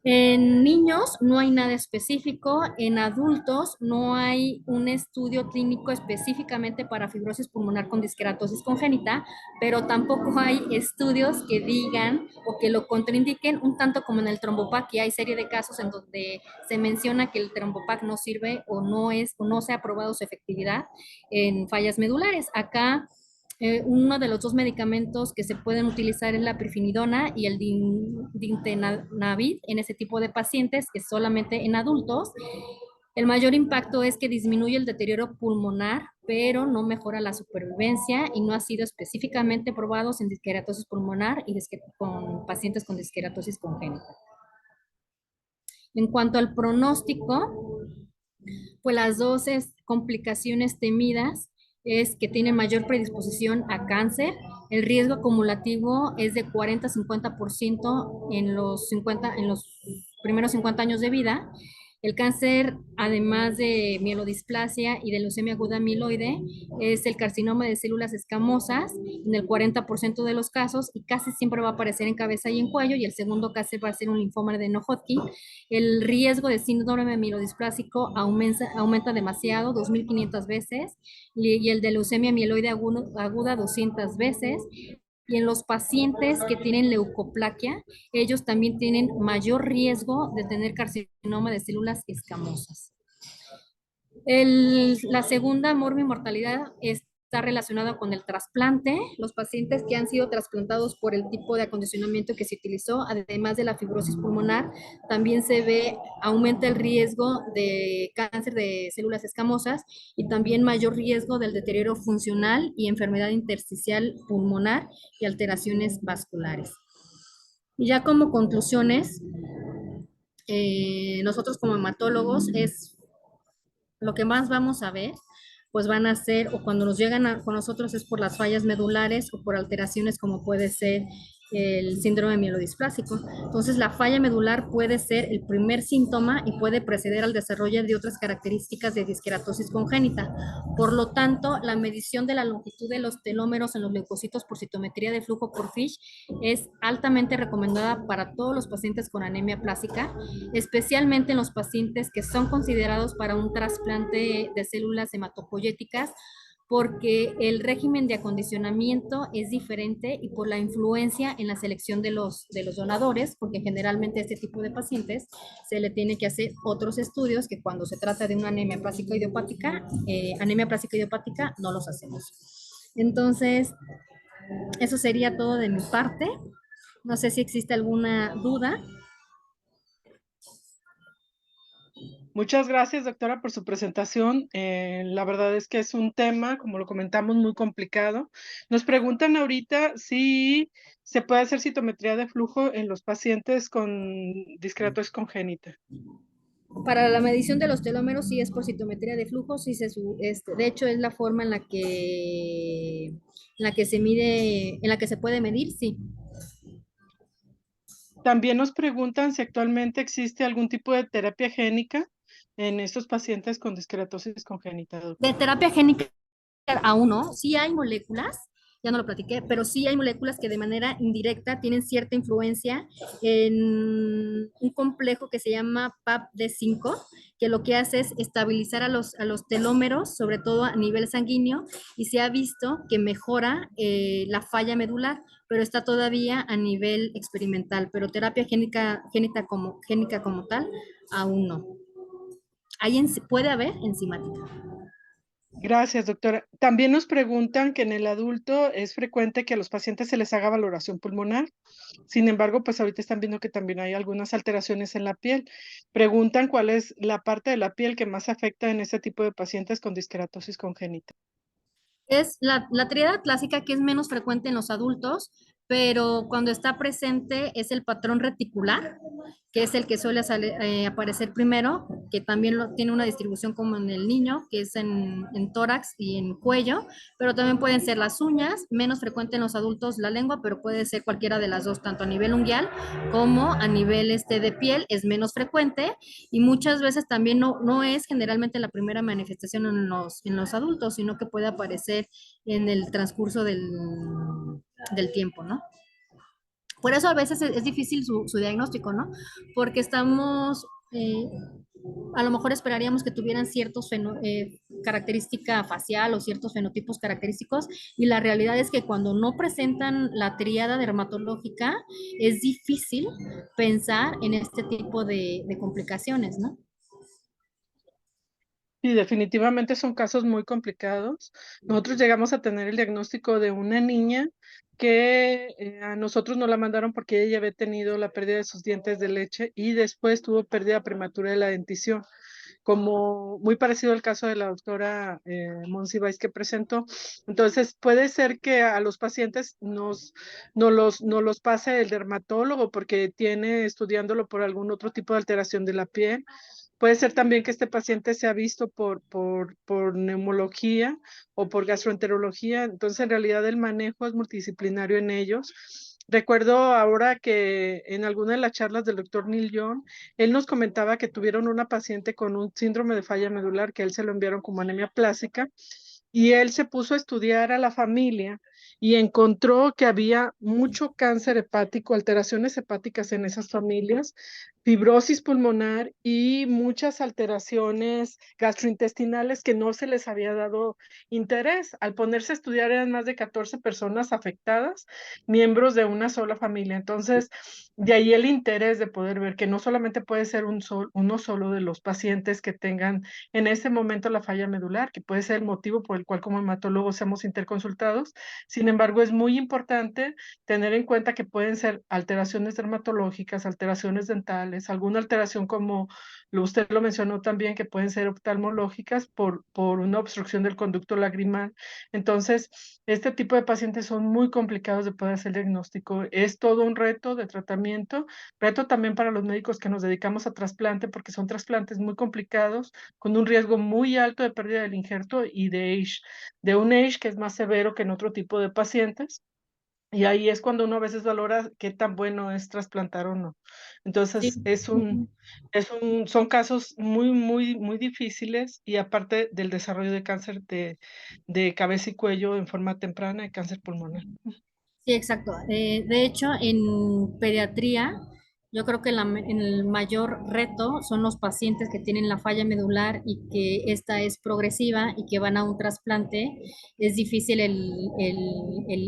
en niños no hay nada específico, en adultos no hay un estudio clínico específicamente para fibrosis pulmonar con disqueratosis congénita, pero tampoco hay estudios que digan o que lo contraindiquen, un tanto como en el trombopac, que hay serie de casos en donde se menciona que el trombopac no sirve o no se ha probado su efectividad en fallas medulares. Acá uno de los dos medicamentos que se pueden utilizar es la pirfenidona y el dintenavid en ese tipo de pacientes, que es solamente en adultos. El mayor impacto es que disminuye el deterioro pulmonar, pero no mejora la supervivencia y no ha sido específicamente probado en disqueratosis pulmonar y con pacientes con disqueratosis congénita. En cuanto al pronóstico, pues las dos complicaciones temidas es que tiene mayor predisposición a cáncer. El riesgo acumulativo es de 40 a 50% en los primeros 50 años de vida. El cáncer, además de mielodisplasia y de leucemia aguda amiloide, es el carcinoma de células escamosas en el 40% de los casos y casi siempre va a aparecer en cabeza y en cuello, y el segundo cáncer va a ser un linfoma de no-Hodgkin. El riesgo de síndrome mielodisplásico aumenta demasiado, 2.500 veces, y el de leucemia mieloide aguda 200 veces. Y en los pacientes que tienen leucoplaquia, ellos también tienen mayor riesgo de tener carcinoma de células escamosas. La segunda mortalidad está relacionada con el trasplante. Los pacientes que han sido trasplantados por el tipo de acondicionamiento que se utilizó, además de la fibrosis pulmonar, también se ve, aumenta el riesgo de cáncer de células escamosas y también mayor riesgo del deterioro funcional y enfermedad intersticial pulmonar y alteraciones vasculares. Y ya como conclusiones, nosotros como hematólogos lo que más vamos a ver, pues van a ser, o cuando nos llegan con nosotros es por las fallas medulares o por alteraciones como puede ser el síndrome mielodisplásico. Entonces, la falla medular puede ser el primer síntoma y puede preceder al desarrollo de otras características de disqueratosis congénita. Por lo tanto, la medición de la longitud de los telómeros en los leucocitos por citometría de flujo por FISH es altamente recomendada para todos los pacientes con anemia plástica, especialmente en los pacientes que son considerados para un trasplante de células hematopoyéticas, porque el régimen de acondicionamiento es diferente y por la influencia en la selección de los donadores, porque generalmente a este tipo de pacientes se le tiene que hacer otros estudios que cuando se trata de una anemia plástica idiopática no los hacemos. Entonces, eso sería todo de mi parte. No sé si existe alguna duda. Muchas gracias, doctora, por su presentación. La verdad es que es un tema, como lo comentamos, muy complicado. Nos preguntan ahorita si se puede hacer citometría de flujo en los pacientes con disqueratosis congénita. Para la medición de los telómeros sí es por citometría de flujo, sí de hecho es la forma en la que se mide, en la que se puede medir, sí. También nos preguntan si actualmente existe algún tipo de terapia génica en estos pacientes con disqueratosis congénita. De terapia génica aún no, sí hay moléculas, ya no lo platiqué, pero sí hay moléculas que de manera indirecta tienen cierta influencia en un complejo que se llama PAPD5, que lo que hace es estabilizar a los telómeros, sobre todo a nivel sanguíneo, y se ha visto que mejora la falla medular, pero está todavía a nivel experimental, pero terapia génica como tal, aún no. Puede haber enzimática. Gracias, doctora. También nos preguntan que en el adulto es frecuente que a los pacientes se les haga valoración pulmonar. Sin embargo, pues ahorita están viendo que también hay algunas alteraciones en la piel. Preguntan cuál es la parte de la piel que más afecta en este tipo de pacientes con disqueratosis congénita. Es la triada clásica que es menos frecuente en los adultos, pero cuando está presente es el patrón reticular, que es el que suele aparecer primero, que también tiene una distribución como en el niño, que es en tórax y en cuello, pero también pueden ser las uñas, menos frecuente en los adultos la lengua, pero puede ser cualquiera de las dos, tanto a nivel unguial como a nivel de piel, es menos frecuente y muchas veces también no es generalmente la primera manifestación en los adultos, sino que puede aparecer en el transcurso del tiempo, ¿no? Por eso a veces es difícil su diagnóstico, ¿no? Porque a lo mejor esperaríamos que tuvieran característica facial o ciertos fenotipos característicos y la realidad es que cuando no presentan la tríada dermatológica es difícil pensar en este tipo de complicaciones, ¿no? Sí, definitivamente son casos muy complicados. Nosotros llegamos a tener el diagnóstico de una niña que a nosotros nos la mandaron porque ella había tenido la pérdida de sus dientes de leche y después tuvo pérdida prematura de la dentición, como muy parecido al caso de la doctora Monsiváis que presentó. Entonces, puede ser que a los pacientes no los pase el dermatólogo porque tiene estudiándolo por algún otro tipo de alteración de la piel. Puede ser también que este paciente sea visto por neumología o por gastroenterología. Entonces, en realidad, el manejo es multidisciplinario en ellos. Recuerdo ahora que en alguna de las charlas del doctor Neil Young, él nos comentaba que tuvieron una paciente con un síndrome de falla medular, que él se lo enviaron como anemia plástica, y él se puso a estudiar a la familia y encontró que había mucho cáncer hepático, alteraciones hepáticas en esas familias, fibrosis pulmonar y muchas alteraciones gastrointestinales que no se les había dado interés. Al ponerse a estudiar eran más de 14 personas afectadas, miembros de una sola familia. Entonces, de ahí el interés de poder ver que no solamente puede ser uno solo de los pacientes que tengan en ese momento la falla medular, que puede ser el motivo por el cual como hematólogos seamos interconsultados. Sin embargo, es muy importante tener en cuenta que pueden ser alteraciones dermatológicas, alteraciones dentales, alguna alteración como usted lo mencionó también, que pueden ser oftalmológicas por una obstrucción del conducto lagrimal. Entonces, este tipo de pacientes son muy complicados de poder hacer diagnóstico. Es todo un reto de tratamiento, reto también para los médicos que nos dedicamos a trasplante, porque son trasplantes muy complicados, con un riesgo muy alto de pérdida del injerto y de un age que es más severo que en otro tipo de pacientes. Y ahí es cuando uno a veces valora qué tan bueno es trasplantar o no. Sí. Entonces, Ujú. son casos muy, muy, muy difíciles, y aparte del desarrollo de cáncer de cabeza y cuello en forma temprana, de cáncer pulmonar. Sí, exacto. De hecho, en pediatría, yo creo que el mayor reto son los pacientes que tienen la falla medular y que esta es progresiva y que van a un trasplante. Es difícil el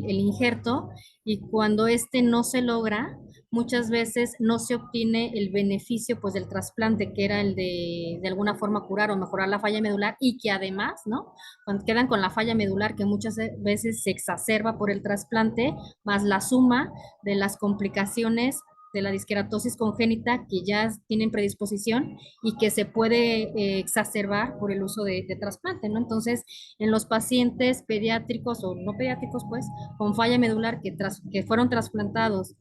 injerto, y cuando este no se logra, muchas veces no se obtiene el beneficio pues del trasplante, que era el de alguna forma curar o mejorar la falla medular, y que además, ¿no? Cuando quedan con la falla medular que muchas veces se exacerba por el trasplante, más la suma de las complicaciones de la disqueratosis congénita que ya tienen predisposición y que se puede exacerbar por el uso de trasplante, ¿no? Entonces, en los pacientes pediátricos o no pediátricos, pues, con falla medular que fueron trasplantados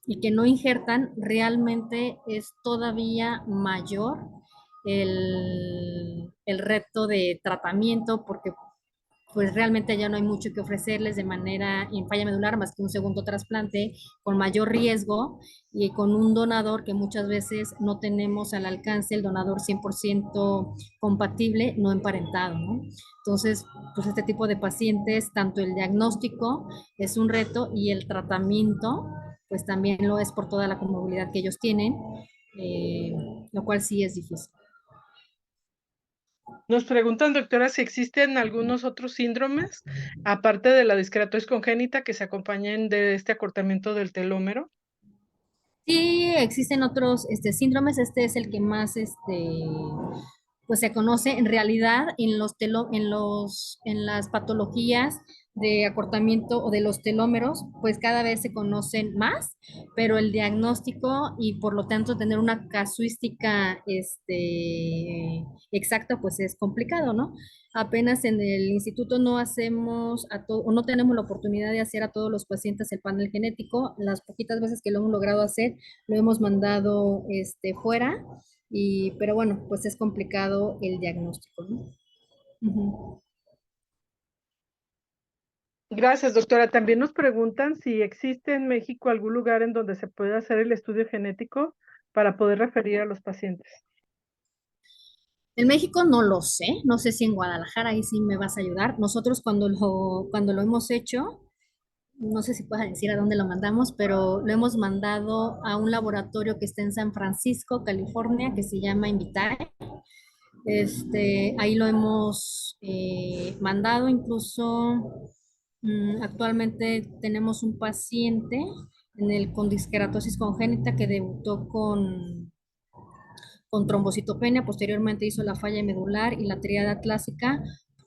y que no injertan, realmente es todavía mayor el reto de tratamiento, porque pues realmente ya no hay mucho que ofrecerles de manera en falla medular más que un segundo trasplante con mayor riesgo y con un donador que muchas veces no tenemos al alcance, el donador 100% compatible, no emparentado, ¿no? Entonces, pues este tipo de pacientes, tanto el diagnóstico es un reto y el tratamiento, pues también lo es por toda la comorbilidad que ellos tienen, eh, lo cual sí es difícil. Nos preguntan, doctora, si existen algunos otros síndromes, aparte de la disqueratosis congénita, que se acompañen de este acortamiento del telómero. Sí, existen otros síndromes. Este es el que más pues se conoce en realidad en las patologías de acortamiento o de los telómeros, pues cada vez se conocen más, pero el diagnóstico y por lo tanto tener una casuística exacta, pues es complicado, ¿no? Apenas en el instituto no hacemos o no tenemos la oportunidad de hacer a todos los pacientes el panel genético. Las poquitas veces que lo hemos logrado hacer, lo hemos mandado fuera, pero bueno, pues es complicado el diagnóstico, ¿no? Ujú. Gracias, doctora. También nos preguntan si existe en México algún lugar en donde se pueda hacer el estudio genético para poder referir a los pacientes. En México no lo sé, no sé si en Guadalajara ahí sí me vas a ayudar. Nosotros cuando lo hemos hecho, no sé si puedes decir a dónde lo mandamos, pero lo hemos mandado a un laboratorio que está en San Francisco, California, que se llama Invitae. Ahí lo hemos mandado, incluso actualmente tenemos un paciente con disqueratosis congénita que debutó con trombocitopenia, posteriormente hizo la falla medular y la triada clásica.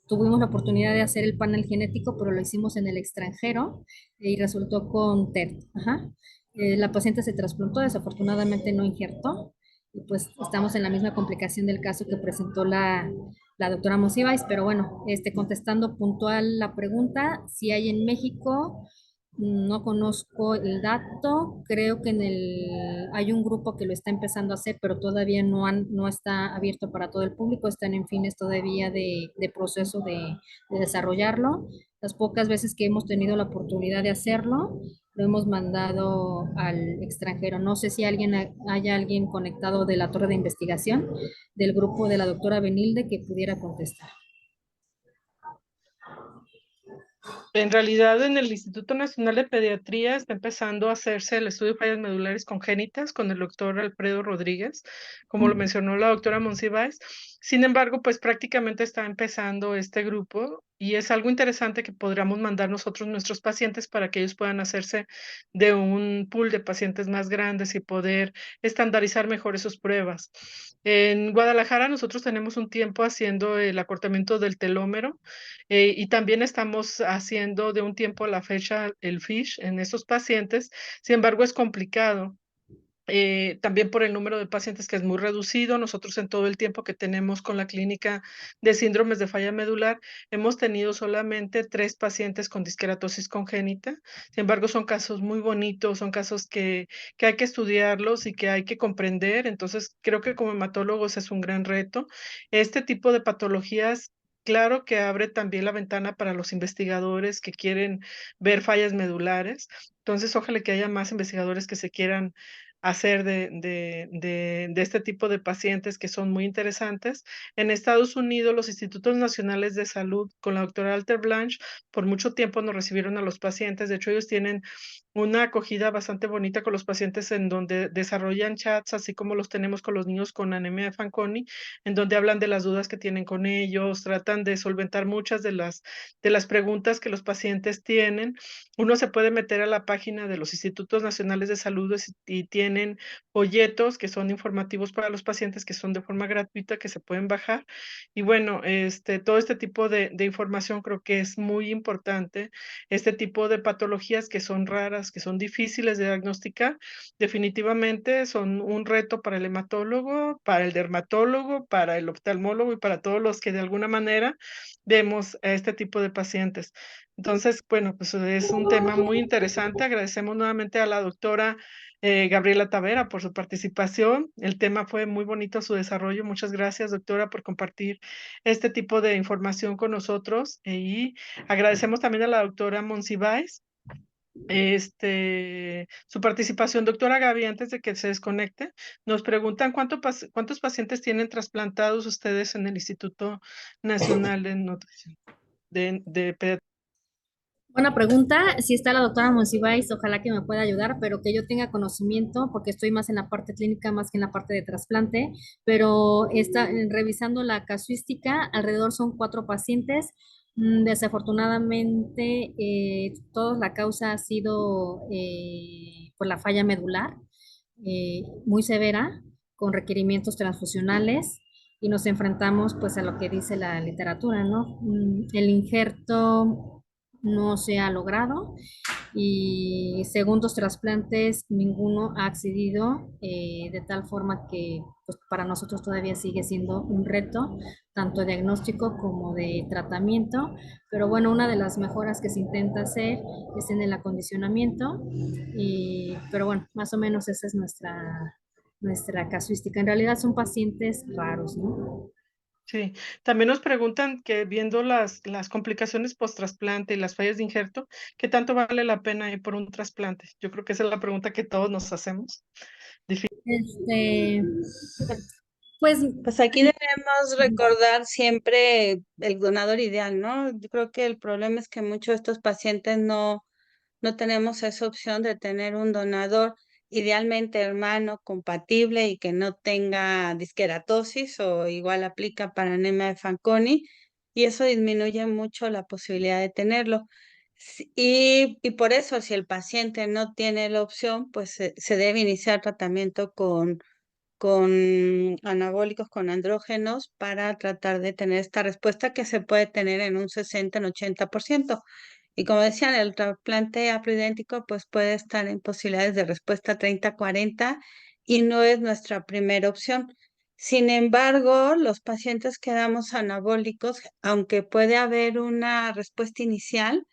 Tuvimos la oportunidad de hacer el panel genético, pero lo hicimos en el extranjero y resultó con TERT. Ajá. La paciente se trasplantó, desafortunadamente no injertó, y pues estamos en la misma complicación del caso que presentó la doctora Monsiváis, pero bueno, contestando puntual la pregunta, si hay en México, no conozco el dato, creo que hay un grupo que lo está empezando a hacer, pero todavía no está abierto para todo el público, están en fines todavía de proceso de desarrollarlo. Las pocas veces que hemos tenido la oportunidad de hacerlo, lo hemos mandado al extranjero. No sé si haya alguien conectado de la torre de investigación del grupo de la doctora Benilde que pudiera contestar. En realidad, en el Instituto Nacional de Pediatría está empezando a hacerse el estudio de fallas medulares congénitas con el doctor Alfredo Rodríguez, como lo mencionó la doctora Monsiváis. Sin embargo, pues prácticamente está empezando este grupo, y es algo interesante que podríamos mandar nosotros nuestros pacientes para que ellos puedan hacerse de un pool de pacientes más grandes y poder estandarizar mejor esas pruebas. En Guadalajara nosotros tenemos un tiempo haciendo el acortamiento del telómero, y también estamos haciendo de un tiempo a la fecha el FISH en estos pacientes. Sin embargo, es complicado, también por el número de pacientes que es muy reducido. Nosotros, en todo el tiempo que tenemos con la clínica de síndromes de falla medular, hemos tenido solamente 3 pacientes con disqueratosis congénita. Sin embargo, son casos muy bonitos, son casos que hay que estudiarlos y que hay que comprender. Entonces, creo que como hematólogos es un gran reto. Este tipo de patologías claro que abre también la ventana para los investigadores que quieren ver fallas medulares. Entonces, ojalá que haya más investigadores que se quieran hacer de este tipo de pacientes que son muy interesantes. En Estados Unidos, los Institutos Nacionales de Salud, con la doctora Alter Blanche, por mucho tiempo nos recibieron a los pacientes. De hecho, ellos tienen una acogida bastante bonita con los pacientes en donde desarrollan chats, así como los tenemos con los niños con anemia de Fanconi, en donde hablan de las dudas que tienen con ellos, tratan de solventar muchas de las preguntas que los pacientes tienen. Uno se puede meter a la página de los Institutos Nacionales de Salud y tienen folletos que son informativos para los pacientes, que son de forma gratuita, que se pueden bajar. Y bueno, todo este tipo de información creo que es muy importante. Este tipo de patologías que son raras, que son difíciles de diagnosticar, definitivamente son un reto para el hematólogo, para el dermatólogo, para el oftalmólogo y para todos los que de alguna manera vemos a este tipo de pacientes. Entonces, bueno, pues es un tema muy interesante. Agradecemos nuevamente a la doctora Gabriela Tavera por su participación. El tema fue muy bonito su desarrollo. Muchas gracias, doctora, por compartir este tipo de información con nosotros. Y agradecemos también a la doctora Monsiváis su participación. Doctora Gaby, antes de que se desconecte, nos preguntan cuántos pacientes tienen trasplantados ustedes en el Instituto Nacional de Nutrición de Pediatría. Buena pregunta. Si está la doctora Monsiváis, ojalá que me pueda ayudar, pero que yo tenga conocimiento, porque estoy más en la parte clínica, más que en la parte de trasplante, pero está revisando la casuística, alrededor son 4 pacientes. Desafortunadamente, toda la causa ha sido por la falla medular, muy severa, con requerimientos transfusionales, y nos enfrentamos pues a lo que dice la literatura, ¿no? El injerto no se ha logrado y segundos trasplantes ninguno ha accedido, de tal forma que pues, para nosotros todavía sigue siendo un reto, tanto diagnóstico como de tratamiento, pero bueno, una de las mejoras que se intenta hacer es en el acondicionamiento, pero bueno, más o menos esa es nuestra casuística. En realidad son pacientes raros, ¿no? Sí, también nos preguntan que viendo las complicaciones post-trasplante y las fallas de injerto, ¿qué tanto vale la pena ir por un trasplante? Yo creo que esa es la pregunta que todos nos hacemos. Este, pues Pues aquí debemos recordar siempre el donador ideal, ¿no? Yo creo que el problema es que muchos de estos pacientes no tenemos esa opción de tener un donador idealmente hermano, compatible y que no tenga disqueratosis, o igual aplica para anemia de Fanconi, y eso disminuye mucho la posibilidad de tenerlo. Y por eso, si el paciente no tiene la opción, pues se debe iniciar tratamiento con anabólicos, con andrógenos, para tratar de tener esta respuesta que se puede tener en un 60, en 80%. Y como decían, el trasplante haploidéntico pues puede estar en posibilidades de respuesta 30-40 y no es nuestra primera opción. Sin embargo, los pacientes que damos anabólicos, aunque puede haber una respuesta inicial,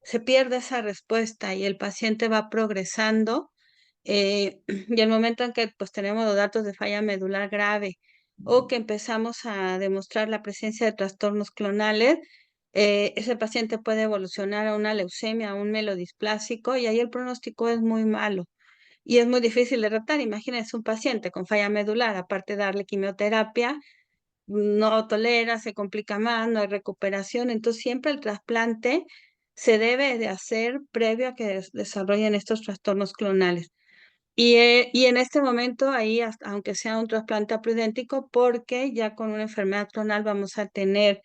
se pierde esa respuesta y el paciente va progresando, y el momento en que pues tenemos los datos de falla medular grave o que empezamos a demostrar la presencia de trastornos clonales, ese paciente puede evolucionar a una leucemia, a un melodisplásico, y ahí el pronóstico es muy malo y es muy difícil de tratar. Imagínense un paciente con falla medular, aparte de darle quimioterapia, no tolera, se complica más, no hay recuperación. Entonces siempre el trasplante se debe de hacer previo a que desarrollen estos trastornos clonales. Y en este momento ahí, aunque sea un trasplante haploidéntico, porque ya con una enfermedad clonal vamos a tener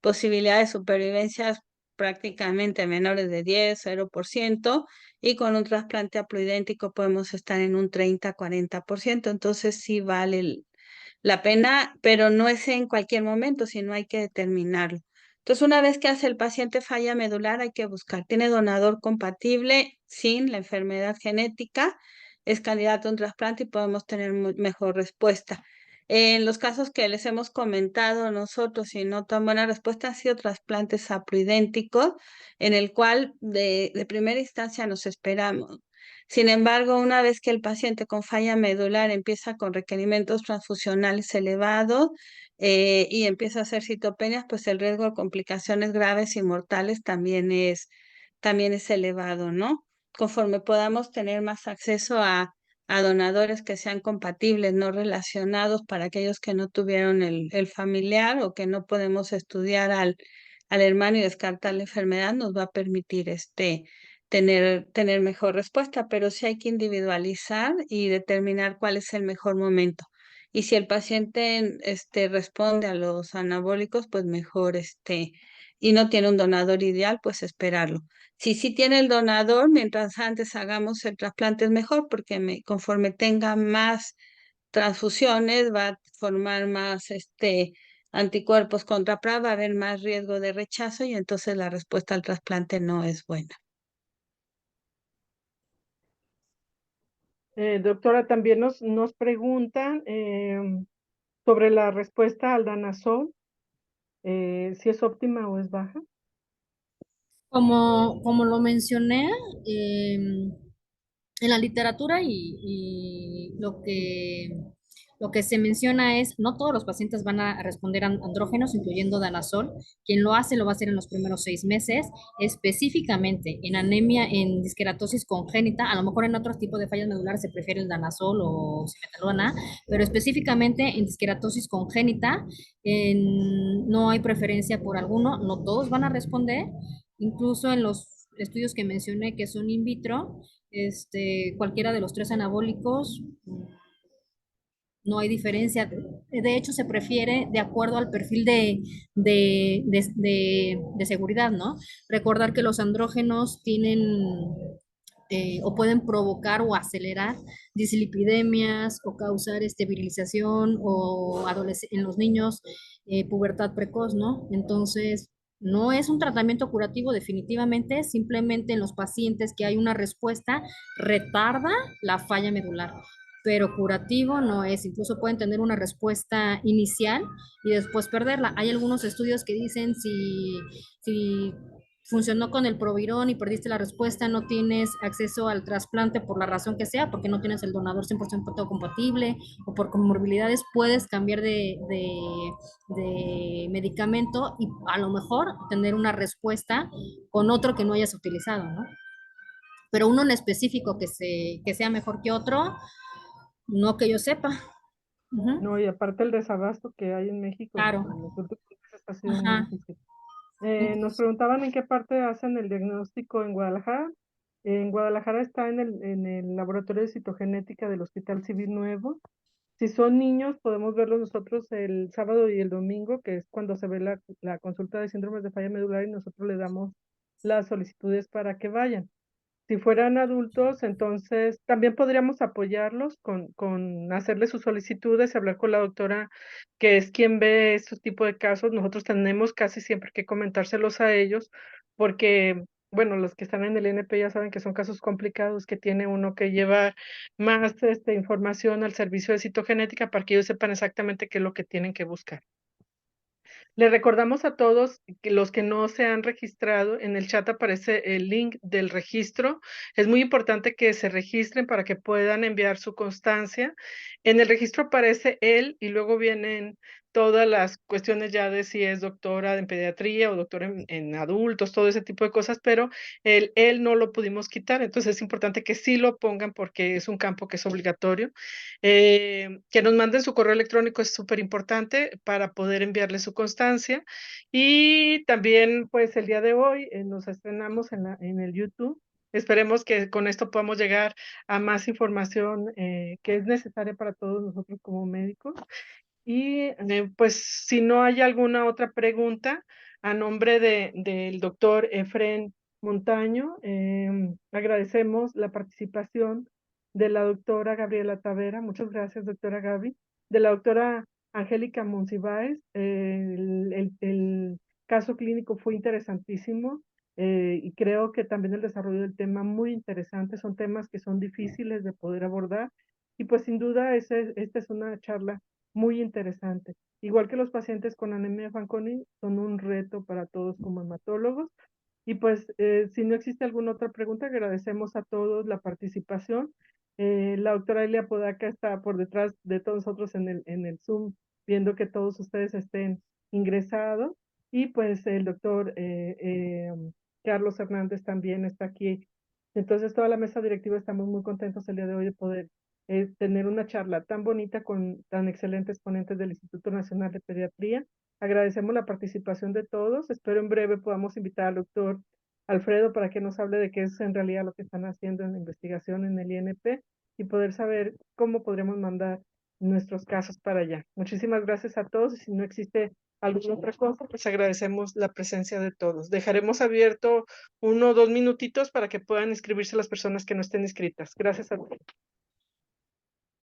posibilidades de supervivencia prácticamente menores de 10, 0%, y con un trasplante haploidéntico podemos estar en un 30-40%. Entonces sí vale la pena, pero no es en cualquier momento, sino hay que determinarlo. Entonces, una vez que hace el paciente falla medular, hay que buscar, ¿tiene donador compatible sin la enfermedad genética? Es candidato a un trasplante y podemos tener mejor respuesta. En los casos que les hemos comentado nosotros y no tan buena respuesta, han sido trasplantes haploidénticos, en el cual de primera instancia nos esperamos. Sin embargo, una vez que el paciente con falla medular empieza con requerimientos transfusionales elevados, y empieza a hacer citopenias, pues el riesgo de complicaciones graves y mortales también es elevado, ¿no? Conforme podamos tener más acceso a donadores que sean compatibles, no relacionados para aquellos que no tuvieron el familiar o que no podemos estudiar al hermano y descartar la enfermedad, nos va a permitir tener mejor respuesta, pero sí hay que individualizar y determinar cuál es el mejor momento. Y si el paciente responde a los anabólicos, pues mejor y no tiene un donador ideal, pues esperarlo. Si sí tiene el donador, mientras antes hagamos el trasplante es mejor, porque conforme tenga más transfusiones, va a formar más anticuerpos contra PRA, va a haber más riesgo de rechazo y entonces la respuesta al trasplante no es buena. Doctora, también nos preguntan sobre la respuesta al danazol, si es óptima o es baja. Como lo mencioné, en la literatura y lo que se menciona es, no todos los pacientes van a responder a andrógenos, incluyendo danazol. Quien lo hace, lo va a hacer en los primeros 6 meses, específicamente en anemia, en disqueratosis congénita. A lo mejor en otros tipos de fallas medulares se prefiere el danazol o simetalona, pero específicamente en disqueratosis congénita no hay preferencia por alguno, no todos van a responder, incluso en los estudios que mencioné que son in vitro, cualquiera de los tres anabólicos, no hay diferencia. De hecho, se prefiere de acuerdo al perfil de seguridad, ¿no? Recordar que los andrógenos tienen o pueden provocar o acelerar dislipidemias o causar virilización o en los niños pubertad precoz, ¿no? Entonces, no es un tratamiento curativo definitivamente, simplemente en los pacientes que hay una respuesta retarda la falla medular, pero curativo no es. Incluso pueden tener una respuesta inicial y después perderla. Hay algunos estudios que dicen si funcionó con el Provirón y perdiste la respuesta, no tienes acceso al trasplante por la razón que sea, porque no tienes el donador 100% compatible o por comorbilidades, puedes cambiar de medicamento y a lo mejor tener una respuesta con otro que no hayas utilizado, ¿no? Pero uno en específico que sea mejor que otro, no que yo sepa. Ujú. No, y aparte el desabasto que hay en México, Claro. en los últimos meses ha sido muy Ajá. difícil. Nos preguntaban en qué parte hacen el diagnóstico en Guadalajara. En Guadalajara está en el laboratorio de citogenética del Hospital Civil Nuevo. Si son niños, podemos verlos nosotros el sábado y el domingo, que es cuando se ve la consulta de síndromes de falla medular y nosotros le damos las solicitudes para que vayan. Si fueran adultos, entonces también podríamos apoyarlos con hacerles sus solicitudes y hablar con la doctora, que es quien ve estos tipos de casos. Nosotros tenemos casi siempre que comentárselos a ellos, porque, bueno, los que están en el NP ya saben que son casos complicados, que tiene uno que llevar más información al servicio de citogenética para que ellos sepan exactamente qué es lo que tienen que buscar. Le recordamos a todos que los que no se han registrado, en el chat aparece el link del registro. Es muy importante que se registren para que puedan enviar su constancia. En el registro aparece él y luego vienen todas las cuestiones ya de si es doctora en pediatría o doctora en adultos, todo ese tipo de cosas, pero él no lo pudimos quitar, entonces es importante que sí lo pongan porque es un campo que es obligatorio. Que nos manden su correo electrónico es súper importante para poder enviarle su constancia. Y también, pues el día de hoy nos estrenamos en el YouTube. Esperemos que con esto podamos llegar a más información que es necesaria para todos nosotros como médicos. Y pues si no hay alguna otra pregunta, a nombre del doctor Efren Montaño, agradecemos la participación de la doctora Gabriela Tavera, muchas gracias doctora Gaby, de la doctora Angélica Monsiváis. El caso clínico fue interesantísimo y creo que también el desarrollo del tema muy interesante, son temas que son difíciles de poder abordar y pues sin duda esta es una charla muy interesante. Igual que los pacientes con anemia de Fanconi, son un reto para todos como hematólogos. Y pues, si no existe alguna otra pregunta, agradecemos a todos la participación. La doctora Elia Podaca está por detrás de todos nosotros en el Zoom viendo que todos ustedes estén ingresados. Y pues el doctor Carlos Hernández también está aquí. Entonces toda la mesa directiva estamos muy contentos el día de hoy de poder tener una charla tan bonita con tan excelentes ponentes del Instituto Nacional de Pediatría. Agradecemos la participación de todos. Espero en breve podamos invitar al doctor Alfredo para que nos hable de qué es en realidad lo que están haciendo en la investigación en el INP y poder saber cómo podremos mandar nuestros casos para allá. Muchísimas gracias a todos y si no existe alguna otra cosa, pues agradecemos la presencia de todos. Dejaremos abierto 1 o 2 minutitos para que puedan inscribirse las personas que no estén inscritas. Gracias a todos.